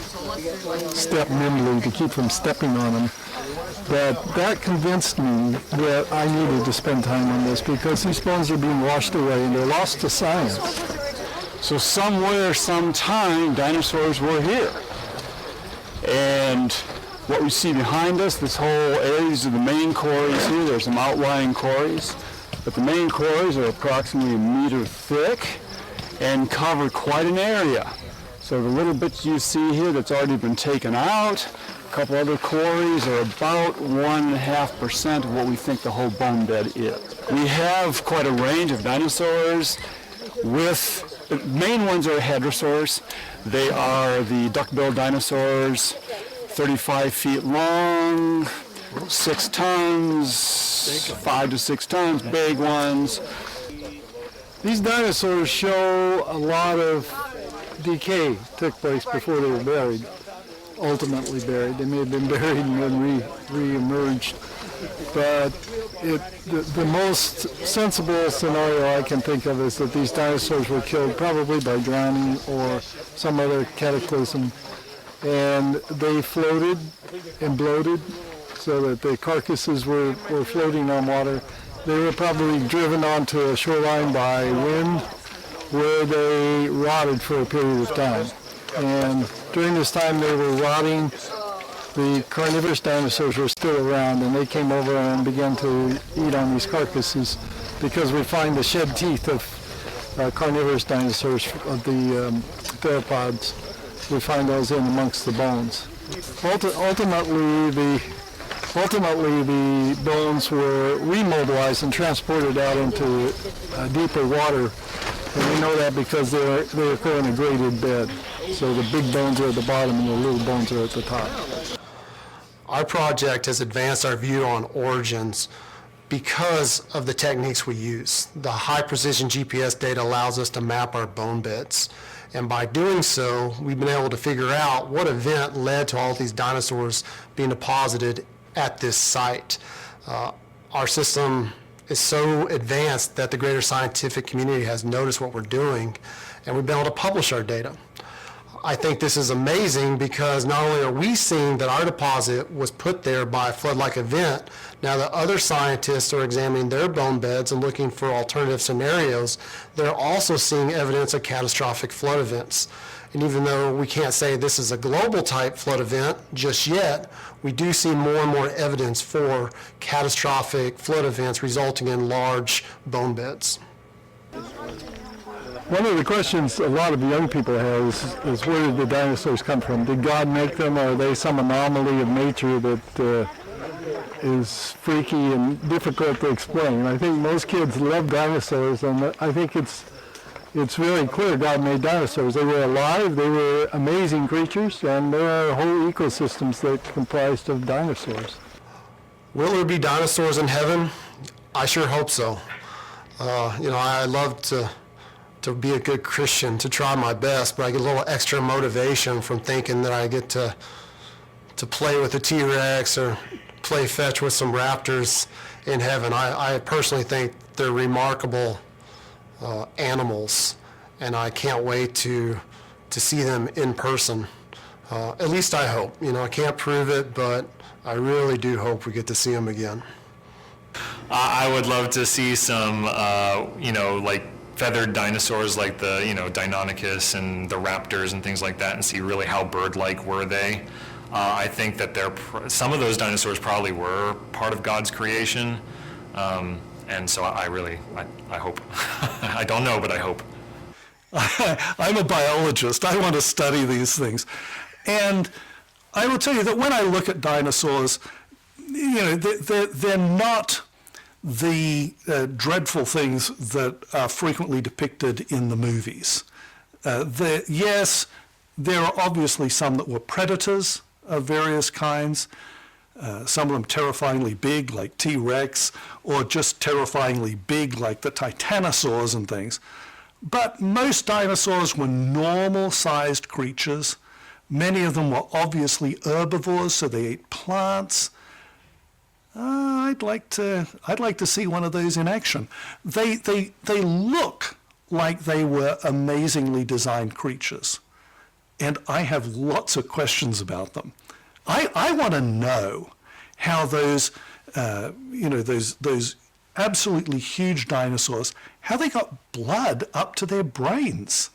step nimbly to keep from stepping on them. But that convinced me that I needed to spend time on this because these bones are being washed away and they're lost to science. So somewhere, sometime, dinosaurs were here. And what we see behind us, this whole area, these are the main quarries here. There's some outlying quarries. But the main quarries are approximately 1 meter thick and cover quite an area. So the little bits you see here that's already been taken out, a couple other quarries are about 1.5% of what we think the whole bone bed is. We have quite a range of dinosaurs with the main ones are hadrosaurs. They are the duck-billed dinosaurs, 35 feet long, 6 tons, 5 to 6 tons, big ones. These dinosaurs show a lot of decay took place before they were buried, ultimately buried. They may have been buried and then re-emerged. But the most sensible scenario I can think of is that these dinosaurs were killed probably by drowning or some other cataclysm, and they floated and bloated so that the carcasses were floating on water. They were probably driven onto a shoreline by wind where they rotted for a period of time. And during this time they were rotting, the carnivorous dinosaurs were still around, and they came over and began to eat on these carcasses because we find the shed teeth of carnivorous dinosaurs, of the theropods. We find those in amongst the bones. Ultimately, the bones were remobilized and transported out into deeper water. And we know that because they occur in a graded bed. So the big bones are at the bottom and the little bones are at the top. Our project has advanced our view on origins because of the techniques we use. The high precision GPS data allows us to map our bone beds. And by doing so, we've been able to figure out what event led to all these dinosaurs being deposited at this site. Our system is so advanced that the greater scientific community has noticed what we're doing, and we've been able to publish our data. I think this is amazing because not only are we seeing that our deposit was put there by a flood-like event, now that other scientists are examining their bone beds and looking for alternative scenarios, they're also seeing evidence of catastrophic flood events. And even though we can't say this is a global type flood event just yet, we do see more and more evidence for catastrophic flood events resulting in large bone beds. One of the questions a lot of young people have is where did the dinosaurs come from? Did God make them, or are they some anomaly of nature that is freaky and difficult to explain? I think most kids love dinosaurs, and I think it's very clear God made dinosaurs. They were alive, they were amazing creatures, and there are whole ecosystems that comprised of dinosaurs. Will there be dinosaurs in heaven? I sure hope so. I love to be a good Christian, to try my best, but I get a little extra motivation from thinking that I get to play with a T-Rex or play fetch with some raptors in heaven. I personally think they're remarkable animals, and I can't wait to see them in person. At least I hope. I can't prove it, but I really do hope we get to see them again. I would love to see some, like feathered dinosaurs like the, Deinonychus and the raptors and things like that, and see really how bird-like were they. I think that some of those dinosaurs probably were part of God's creation, and so I hope. I don't know, but I hope. I'm a biologist. I want to study these things. And I will tell you that when I look at dinosaurs, they're not the dreadful things that are frequently depicted in the movies. Yes, there are obviously some that were predators of various kinds, some of them terrifyingly big like T-Rex, or just terrifyingly big like the titanosaurs and things. But most dinosaurs were normal-sized creatures. Many of them were obviously herbivores, so they ate plants. I'd like to see one of those in action. They look like they were amazingly designed creatures, and I have lots of questions about them. I want to know how those absolutely huge dinosaurs, how they got blood up to their brains.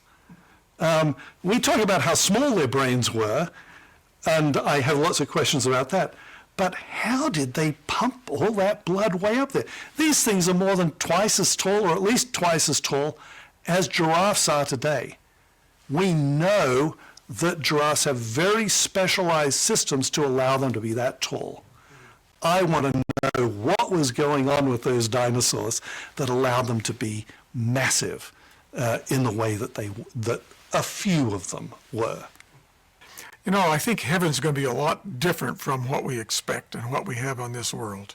We talk about how small their brains were, and I have lots of questions about that. But how did they pump all that blood way up there? These things are more than twice as tall, or at least twice as tall, as giraffes are today. We know that giraffes have very specialized systems to allow them to be that tall. I want to know what was going on with those dinosaurs that allowed them to be massive in the way that a few of them were. I think heaven's going to be a lot different from what we expect and what we have on this world.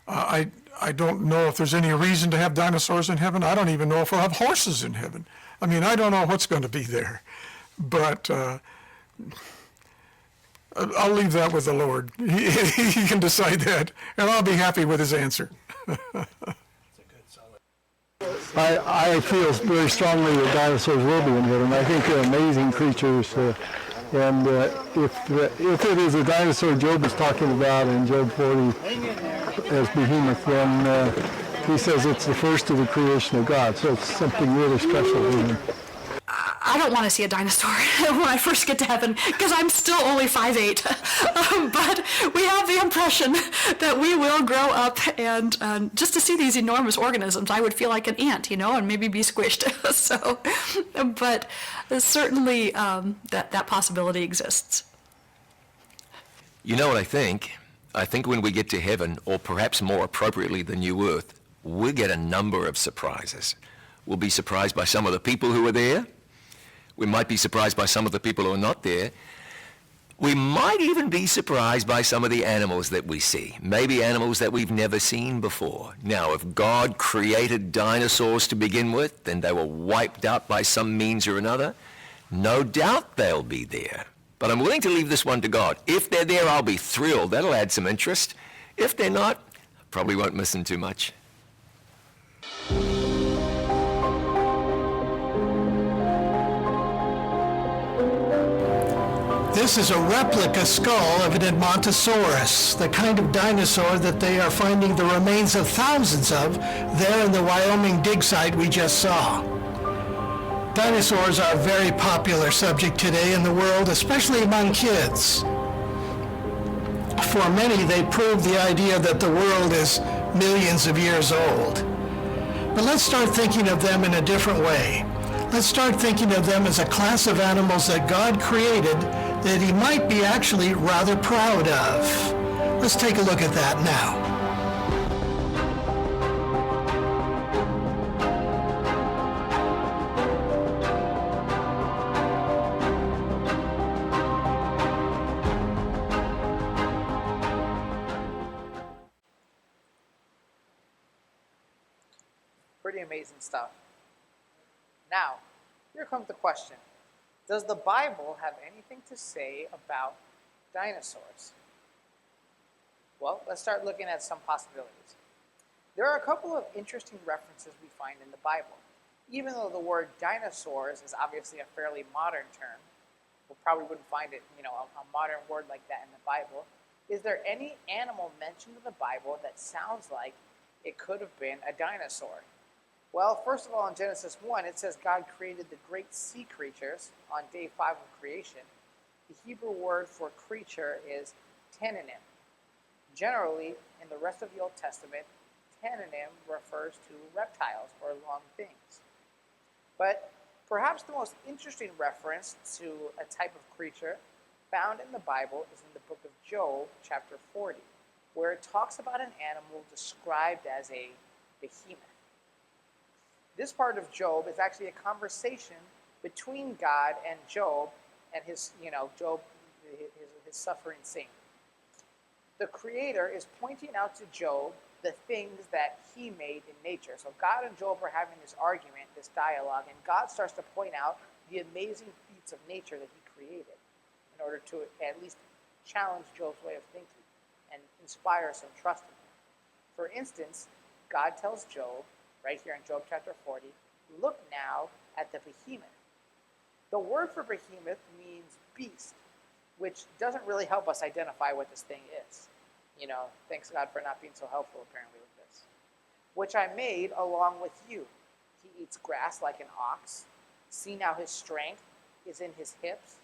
I don't know if there's any reason to have dinosaurs in heaven. I don't even know if we'll have horses in heaven. I mean, I don't know what's going to be there. But I'll leave that with the Lord. He can decide that, and I'll be happy with his answer. I feel very strongly that dinosaurs will be in heaven. I think they're amazing creatures. And if it is a dinosaur Job is talking about in Job 40 as behemoth, then he says it's the first of the creation of God. So it's something really special to him. I don't want to see a dinosaur when I first get to heaven because I'm still only 5'8". But we have the impression that we will grow up and just to see these enormous organisms, I would feel like an ant, and maybe be squished. But certainly that possibility exists. You know what I think? I think when we get to heaven, or perhaps more appropriately the new earth, we'll get a number of surprises. We'll be surprised by some of the people who are there. We might be surprised by some of the people who are not there. We might even be surprised by some of the animals that we see, maybe animals that we've never seen before. Now, if God created dinosaurs to begin with, then they were wiped out by some means or another. No doubt they'll be there. But I'm willing to leave this one to God. If they're there, I'll be thrilled. That'll add some interest. If they're not, I probably won't miss them too much. This is a replica skull of an Edmontosaurus, the kind of dinosaur that they are finding the remains of thousands of there in the Wyoming dig site we just saw. Dinosaurs are a very popular subject today in the world, especially among kids. For many, they prove the idea that the world is millions of years old. But let's start thinking of them in a different way. Let's start thinking of them as a class of animals that God created that he might be actually rather proud of. Let's take a look at that now. Pretty amazing stuff. Now, here comes the question. Does the Bible have anything to say about dinosaurs? Well, let's start looking at some possibilities. There are a couple of interesting references we find in the Bible. Even though the word dinosaurs is obviously a fairly modern term, we probably wouldn't find it, a modern word like that in the Bible. Is there any animal mentioned in the Bible that sounds like it could have been a dinosaur? Well, first of all, in Genesis 1, it says God created the great sea creatures on day 5 of creation. The Hebrew word for creature is tananim. Generally, in the rest of the Old Testament, tananim refers to reptiles or long things. But perhaps the most interesting reference to a type of creature found in the Bible is in the book of Job, chapter 40, where it talks about an animal described as a behemoth. This part of Job is actually a conversation between God and Job and his suffering saint. The Creator is pointing out to Job the things that he made in nature. So God and Job are having this argument, this dialogue, and God starts to point out the amazing feats of nature that he created in order to at least challenge Job's way of thinking and inspire some trust in him. For instance, God tells Job, right here in Job chapter 40, look now at the behemoth. The word for behemoth means beast, which doesn't really help us identify what this thing is. Thanks God for not being so helpful apparently with this. Which I made along with you. He eats grass like an ox. See now his strength is in his hips,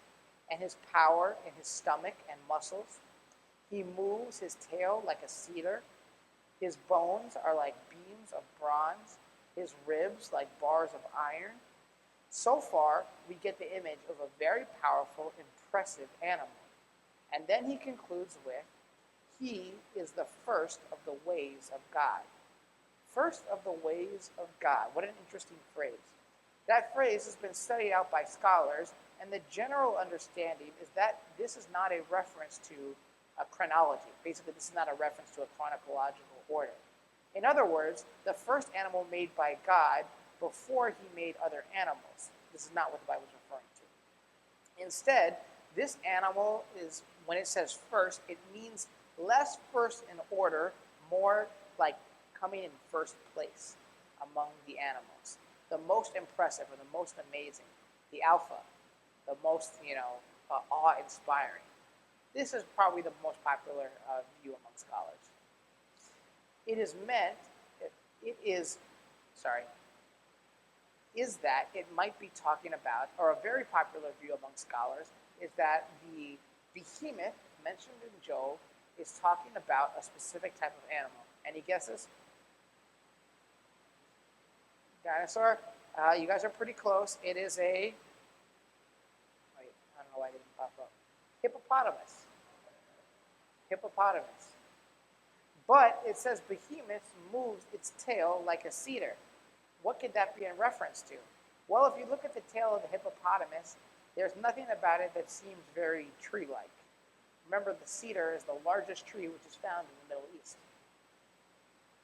and his power in his stomach and muscles. He moves his tail like a cedar. His bones are like beams of bronze, his ribs like bars of iron. So far, we get the image of a very powerful, impressive animal. And then he concludes with, he is the first of the ways of God. First of the ways of God. What an interesting phrase. That phrase has been studied out by scholars, and the general understanding is that this is not a reference to a chronology. Basically, this is not a reference to a chronological order. In other words, the first animal made by God before he made other animals. This is not what the Bible is referring to. Instead, this animal is, when it says first, it means less first in order, more like coming in first place among the animals. The most impressive or the most amazing, the alpha, the most, awe-inspiring. This is probably the most popular view among scholars. Is that it might be talking about, or a very popular view among scholars, is that the behemoth mentioned in Job is talking about a specific type of animal. Any guesses? Dinosaur? You guys are pretty close. It is a, wait, I don't know why it didn't pop up. Hippopotamus. Hippopotamus. But it says behemoth moves its tail like a cedar. What could that be in reference to? Well, if you look at the tail of the hippopotamus, there's nothing about it that seems very tree-like. Remember, the cedar is the largest tree which is found in the Middle East.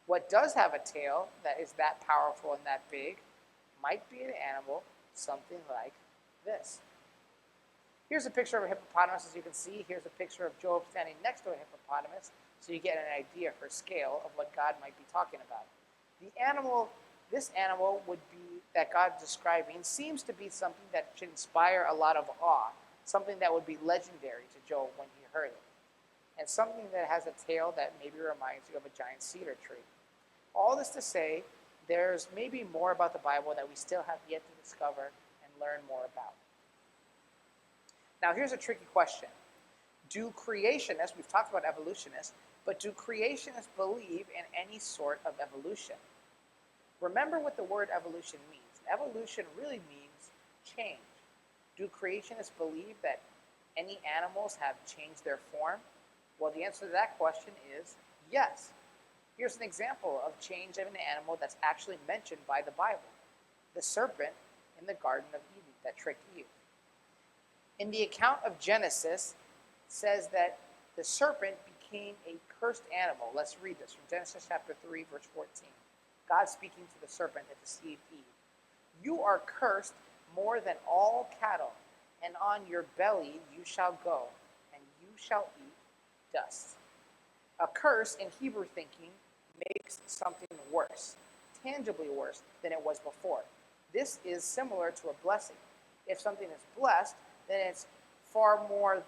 What does have a tail that is that powerful and that big might be an animal, something like this. Here's a picture of a hippopotamus, as you can see. Here's a picture of Job standing next to a hippopotamus, so you get an idea for scale of what God might be talking about. This animal would be, that God's describing, seems to be something that should inspire a lot of awe, something that would be legendary to Job when he heard it, and something that has a tail that maybe reminds you of a giant cedar tree. All this to say, there's maybe more about the Bible that we still have yet to discover and learn more about. Now, here's a tricky question. Do creationists, we've talked about evolutionists, but do creationists believe in any sort of evolution? Remember what the word evolution means. Evolution really means change. Do creationists believe that any animals have changed their form? Well, the answer to that question is yes. Here's an example of change of an animal that's actually mentioned by the Bible. The serpent in the Garden of Eden that tricked Eve. In the account of Genesis, it says that the serpent became a cursed animal. Let's read this from Genesis chapter 3, verse 14. God speaking to the serpent that deceived Eve. You are cursed more than all cattle, and on your belly you shall go, and you shall eat dust. A curse in Hebrew thinking makes something worse, tangibly worse than it was before. This is similar to a blessing. If something is blessed, then it's far more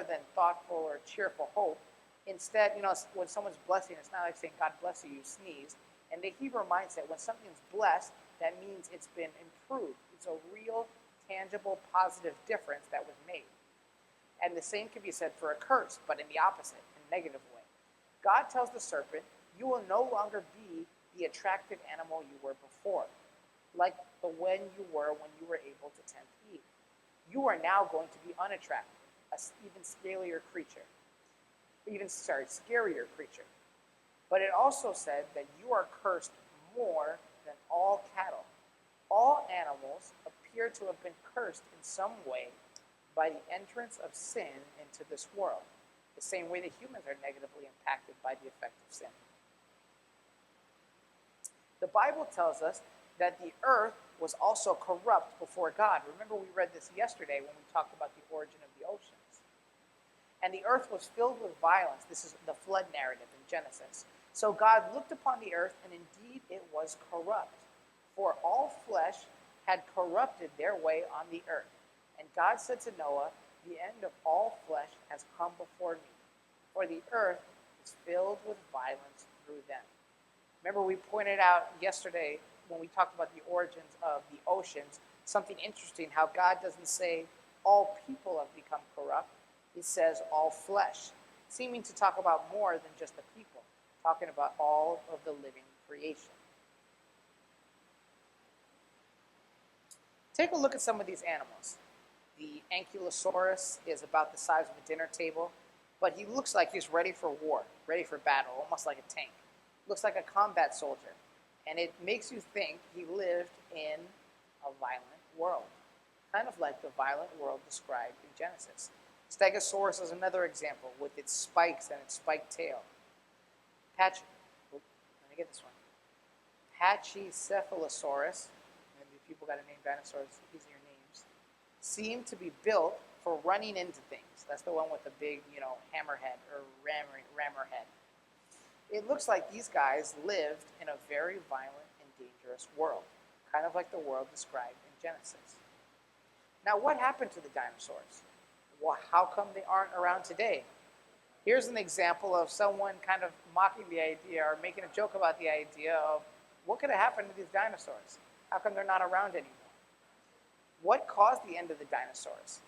than thoughtful or cheerful hope. Instead, when someone's blessing, it's not like saying, God bless you, you sneeze. And the Hebrew mindset, when something's blessed, that means it's been improved. It's a real, tangible, positive difference that was made. And the same can be said for a curse, but in the opposite, in a negative way. God tells the serpent, you will no longer be the attractive animal you were before, like when you were able to tempt Eve. You are now going to be unattractive, an even scarier creature. But it also said that you are cursed more than all cattle. All animals appear to have been cursed in some way by the entrance of sin into this world, the same way that humans are negatively impacted by the effect of sin. The Bible tells us that the earth was also corrupt before God. Remember, we read this yesterday when we talked about the origin of the oceans. And the earth was filled with violence. This is the flood narrative in Genesis. So God looked upon the earth, and indeed it was corrupt. For all flesh had corrupted their way on the earth. And God said to Noah, the end of all flesh has come before me, for the earth is filled with violence through them. Remember, we pointed out yesterday when we talked about the origins of the oceans, something interesting, how God doesn't say all people have become corrupt. He says all flesh, seeming to talk about more than just the people, talking about all of the living creation. Take a look at some of these animals. The Ankylosaurus is about the size of a dinner table, but he looks like he's ready for war, ready for battle, almost like a tank. Looks like a combat soldier, and it makes you think he lived in a violent world, kind of like the violent world described in Genesis. Stegosaurus is another example with its spikes and its spiked tail. Pachycephalosaurus, maybe people got to name dinosaurs easier names, seem to be built for running into things. That's the one with the big, hammerhead or rammer head. It looks like these guys lived in a very violent and dangerous world, kind of like the world described in Genesis. Now, what happened to the dinosaurs? Well, how come they aren't around today? Here's an example of someone kind of mocking the idea or making a joke about the idea of what could have happened to these dinosaurs? How come they're not around anymore? What caused the end of the dinosaurs?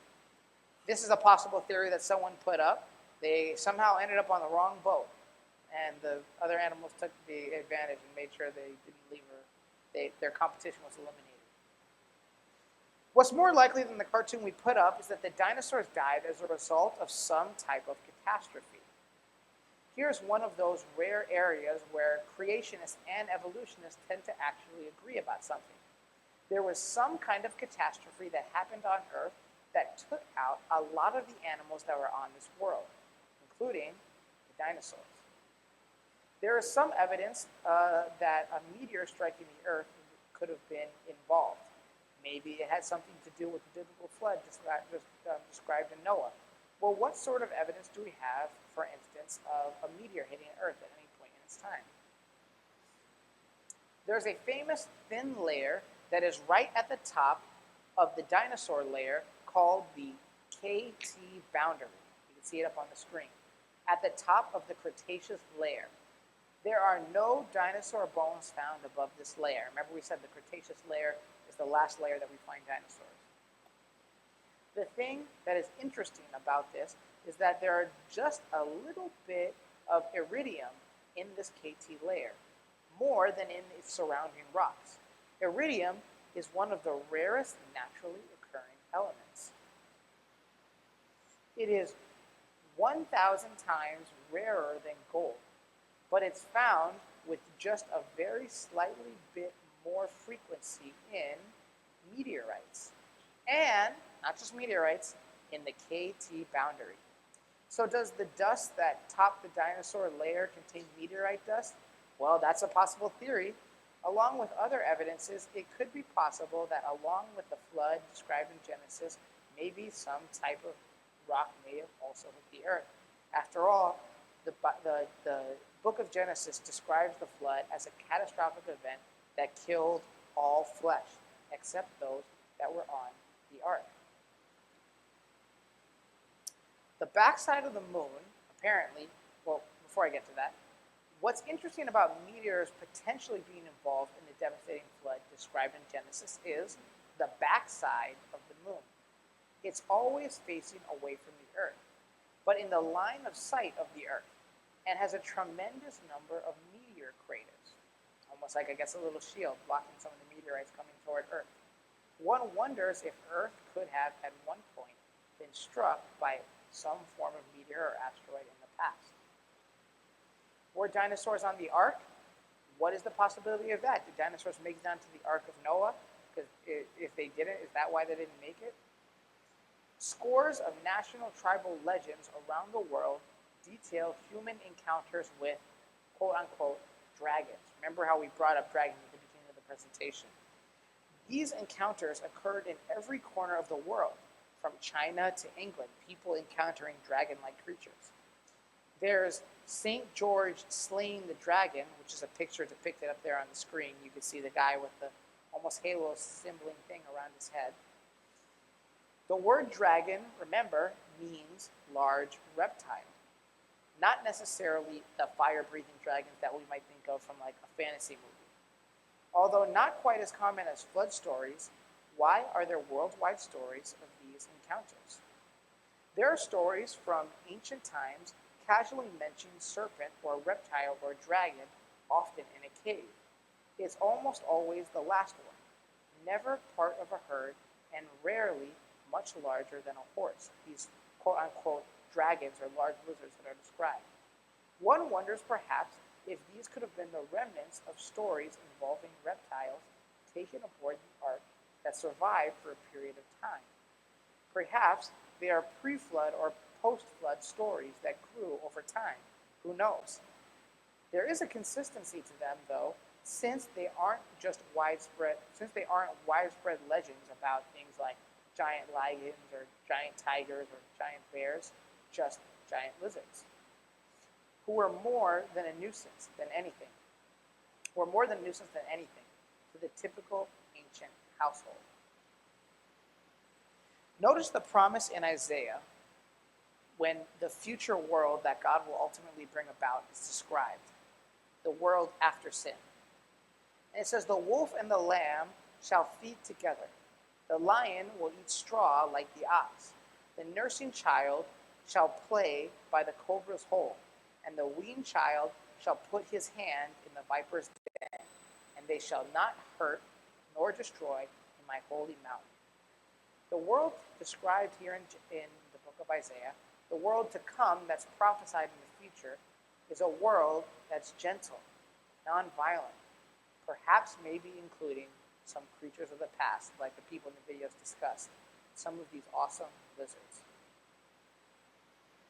This is a possible theory that someone put up. They somehow ended up on the wrong boat, and the other animals took the advantage and made sure they didn't leave her. Their competition was eliminated. What's more likely than the cartoon we put up is that the dinosaurs died as a result of some type of catastrophe. Here's one of those rare areas where creationists and evolutionists tend to actually agree about something. There was some kind of catastrophe that happened on Earth that took out a lot of the animals that were on this world, including the dinosaurs. There is some evidence that a meteor striking the Earth could have been involved. Maybe it had something to do with the biblical flood described in Noah. Well, what sort of evidence do we have, for instance, of a meteor hitting Earth at any point in its time? There's a famous thin layer that is right at the top of the dinosaur layer called the KT boundary. You can see it up on the screen. At the top of the Cretaceous layer. There are no dinosaur bones found above this layer. Remember we said the Cretaceous layer is the last layer that we find dinosaurs. The thing that is interesting about this is that there are just a little bit of iridium in this KT layer, more than in its surrounding rocks. Iridium is one of the rarest naturally occurring elements. It is 1,000 times rarer than gold, but it's found with just a very slightly bit more frequency in meteorites. And, not just meteorites, in the KT boundary. So does the dust that topped the dinosaur layer contain meteorite dust? Well, that's a possible theory. Along with other evidences, it could be possible that along with the flood described in Genesis, maybe some type of rock may have also hit the earth. After all, the book of Genesis describes the flood as a catastrophic event that killed all flesh, except those that were on the ark. The backside of the moon, apparently, well, before I get to that, what's interesting about meteors potentially being involved in the devastating flood described in Genesis is the backside of the moon. It's always facing away from the earth, but in the line of sight of the earth, and has a tremendous number of meteor craters, almost like, I guess, a little shield blocking some of the meteorites coming toward Earth. One wonders if Earth could have, at one point, been struck by some form of meteor or asteroid in the past. Were dinosaurs on the Ark? What is the possibility of that? Did dinosaurs make it down to the Ark of Noah? Because if they didn't, is that why they didn't make it? Scores of national tribal legends around the world detail human encounters with quote-unquote dragons. Remember how we brought up dragons at the beginning of the presentation. These encounters occurred in every corner of the world, from China to England, people encountering dragon-like creatures. There's St. George slaying the dragon, which is a picture depicted up there on the screen. You can see the guy with the almost halo symboling thing around his head. The word dragon, remember, means large reptile. Not necessarily the fire-breathing dragons that we might think of from like a fantasy movie. Although not quite as common as flood stories, why are there worldwide stories of these encounters? There are stories from ancient times casually mentioning serpent or reptile or dragon, often in a cave. It's almost always the last one, never part of a herd, and rarely much larger than a horse, these quote-unquote dragons or large lizards that are described. One wonders perhaps if these could have been the remnants of stories involving reptiles taken aboard the ark that survived for a period of time. Perhaps they are pre-flood or post-flood stories that grew over time. Who knows? There is a consistency to them, though, since they aren't widespread legends about things like giant lions or giant tigers or giant bears, just giant lizards. who were more than a nuisance than anything, to the typical ancient household. Notice the promise in Isaiah when the future world that God will ultimately bring about is described, the world after sin. And it says, the wolf and the lamb shall feed together. The lion will eat straw like the ox. The nursing child shall play by the cobra's hole, and the weaned child shall put his hand in the viper's den, and they shall not hurt nor destroy in my holy mountain. The world described here in the book of Isaiah, the world to come that's prophesied in the future, is a world that's gentle, nonviolent, perhaps maybe including some creatures of the past, like the people in the videos discussed, some of these awesome lizards.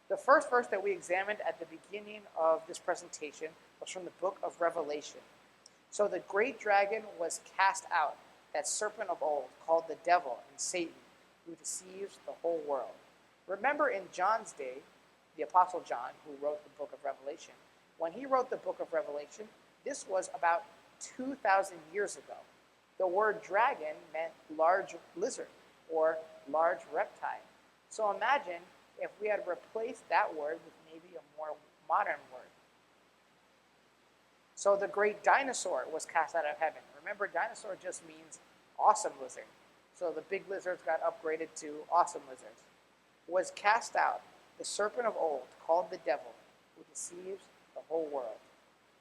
The first verse that we examined at the beginning of this presentation was from the book of Revelation. So the great dragon was cast out, that serpent of old, called the devil and Satan, who deceives the whole world. Remember in John's day, the Apostle John, who wrote the book of Revelation, when he wrote the book of Revelation, this was about 2,000 years ago. The word dragon meant large lizard or large reptile. So imagine if we had replaced that word with maybe a more modern word. So the great dinosaur was cast out of heaven. Remember, dinosaur just means awesome lizard. So the big lizards got upgraded to awesome lizards. Was cast out, the serpent of old, called the devil, who deceives the whole world.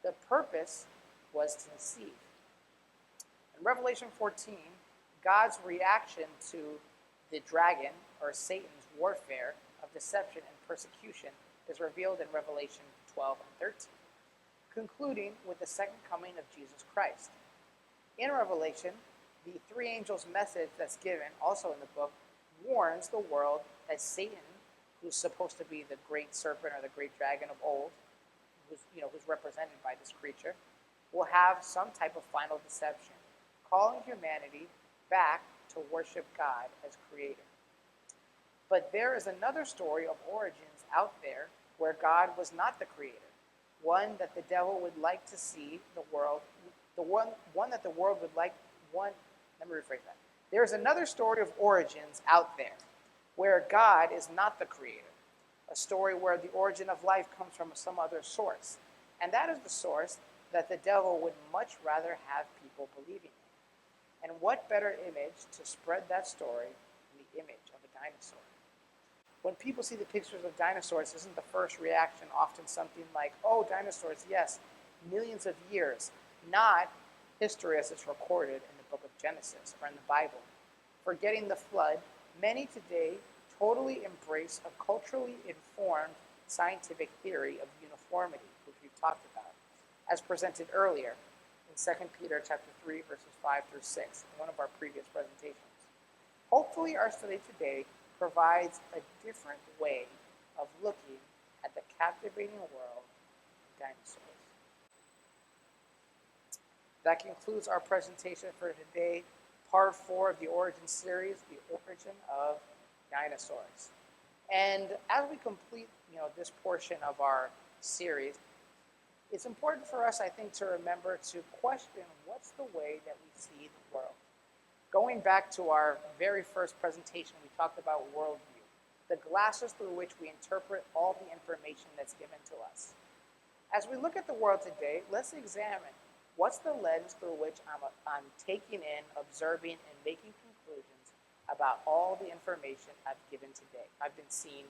The purpose was to deceive. In Revelation 14, God's reaction to the dragon, or Satan's warfare of deception and persecution, is revealed in Revelation 12 and 13, concluding with the second coming of Jesus Christ. In Revelation, the three angels' message that's given, also in the book, warns the world that Satan, who's supposed to be the great serpent or the great dragon of old, who's represented by this creature, will have some type of final deception, calling humanity back to worship God as creator. But there is another story of origins out there where God was not the creator, one that the devil would like to see the world, one that the world would like, let me rephrase that. There is another story of origins out there where God is not the creator, a story where the origin of life comes from some other source. And that is the source that the devil would much rather have people believing in. And what better image to spread that story than the image of a dinosaur? When people see the pictures of dinosaurs, isn't the first reaction often something like, oh, dinosaurs, yes, millions of years, not history as it's recorded in the book of Genesis or in the Bible. Forgetting the flood, many today totally embrace a culturally informed scientific theory of uniformity, which we've talked about, as presented earlier in 2 Peter chapter 3, verses 5 through 6, in one of our previous presentations. Hopefully our study today provides a different way of looking at the captivating world of dinosaurs. That concludes our presentation for today, part 4 of the Origin series, the origin of dinosaurs. And as we complete, this portion of our series, it's important for us, I think, to remember to question what's the way that we see the world. Going back to our very first presentation, we talked about worldview, the glasses through which we interpret all the information that's given to us. As we look at the world today, let's examine what's the lens through which I'm taking in, observing, and making conclusions about all the information I've given today, I've been seeing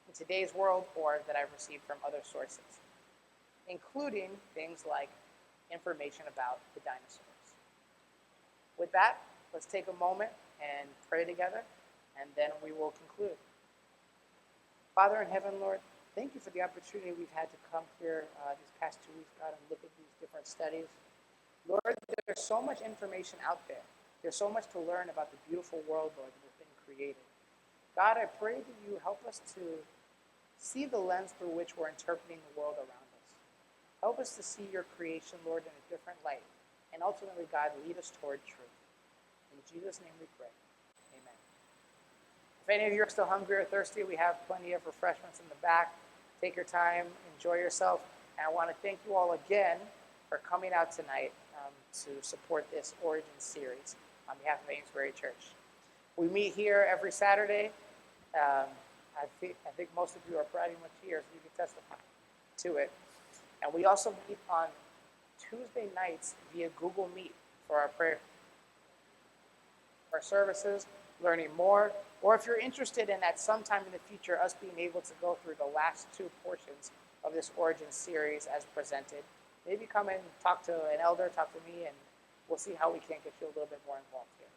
in today's world or that I've received from other sources, including things like information about the dinosaurs. With that, let's take a moment and pray together, and then we will conclude. Father in heaven, Lord, thank you for the opportunity we've had to come here these past 2 weeks, God, and look at these different studies. Lord, there's so much information out there. There's so much to learn about the beautiful world, Lord, that has been created. God, I pray that you help us to see the lens through which we're interpreting the world around us. Help us to see your creation, Lord, in a different light. And ultimately, God, lead us toward truth. In Jesus' name we pray. Amen. If any of you are still hungry or thirsty, we have plenty of refreshments in the back. Take your time, enjoy yourself, and I want to thank you all again for coming out tonight to support this Origin series on behalf of Amesbury Church. We meet here every Saturday. I think most of you are pretty much here, so you can testify to it. And we also meet on Tuesday nights via Google Meet for our prayer, our services, learning more, or if you're interested in at some time in the future, us being able to go through the last two portions of this Origin series as presented, maybe come and talk to an elder, talk to me, and we'll see how we can get you a little bit more involved here.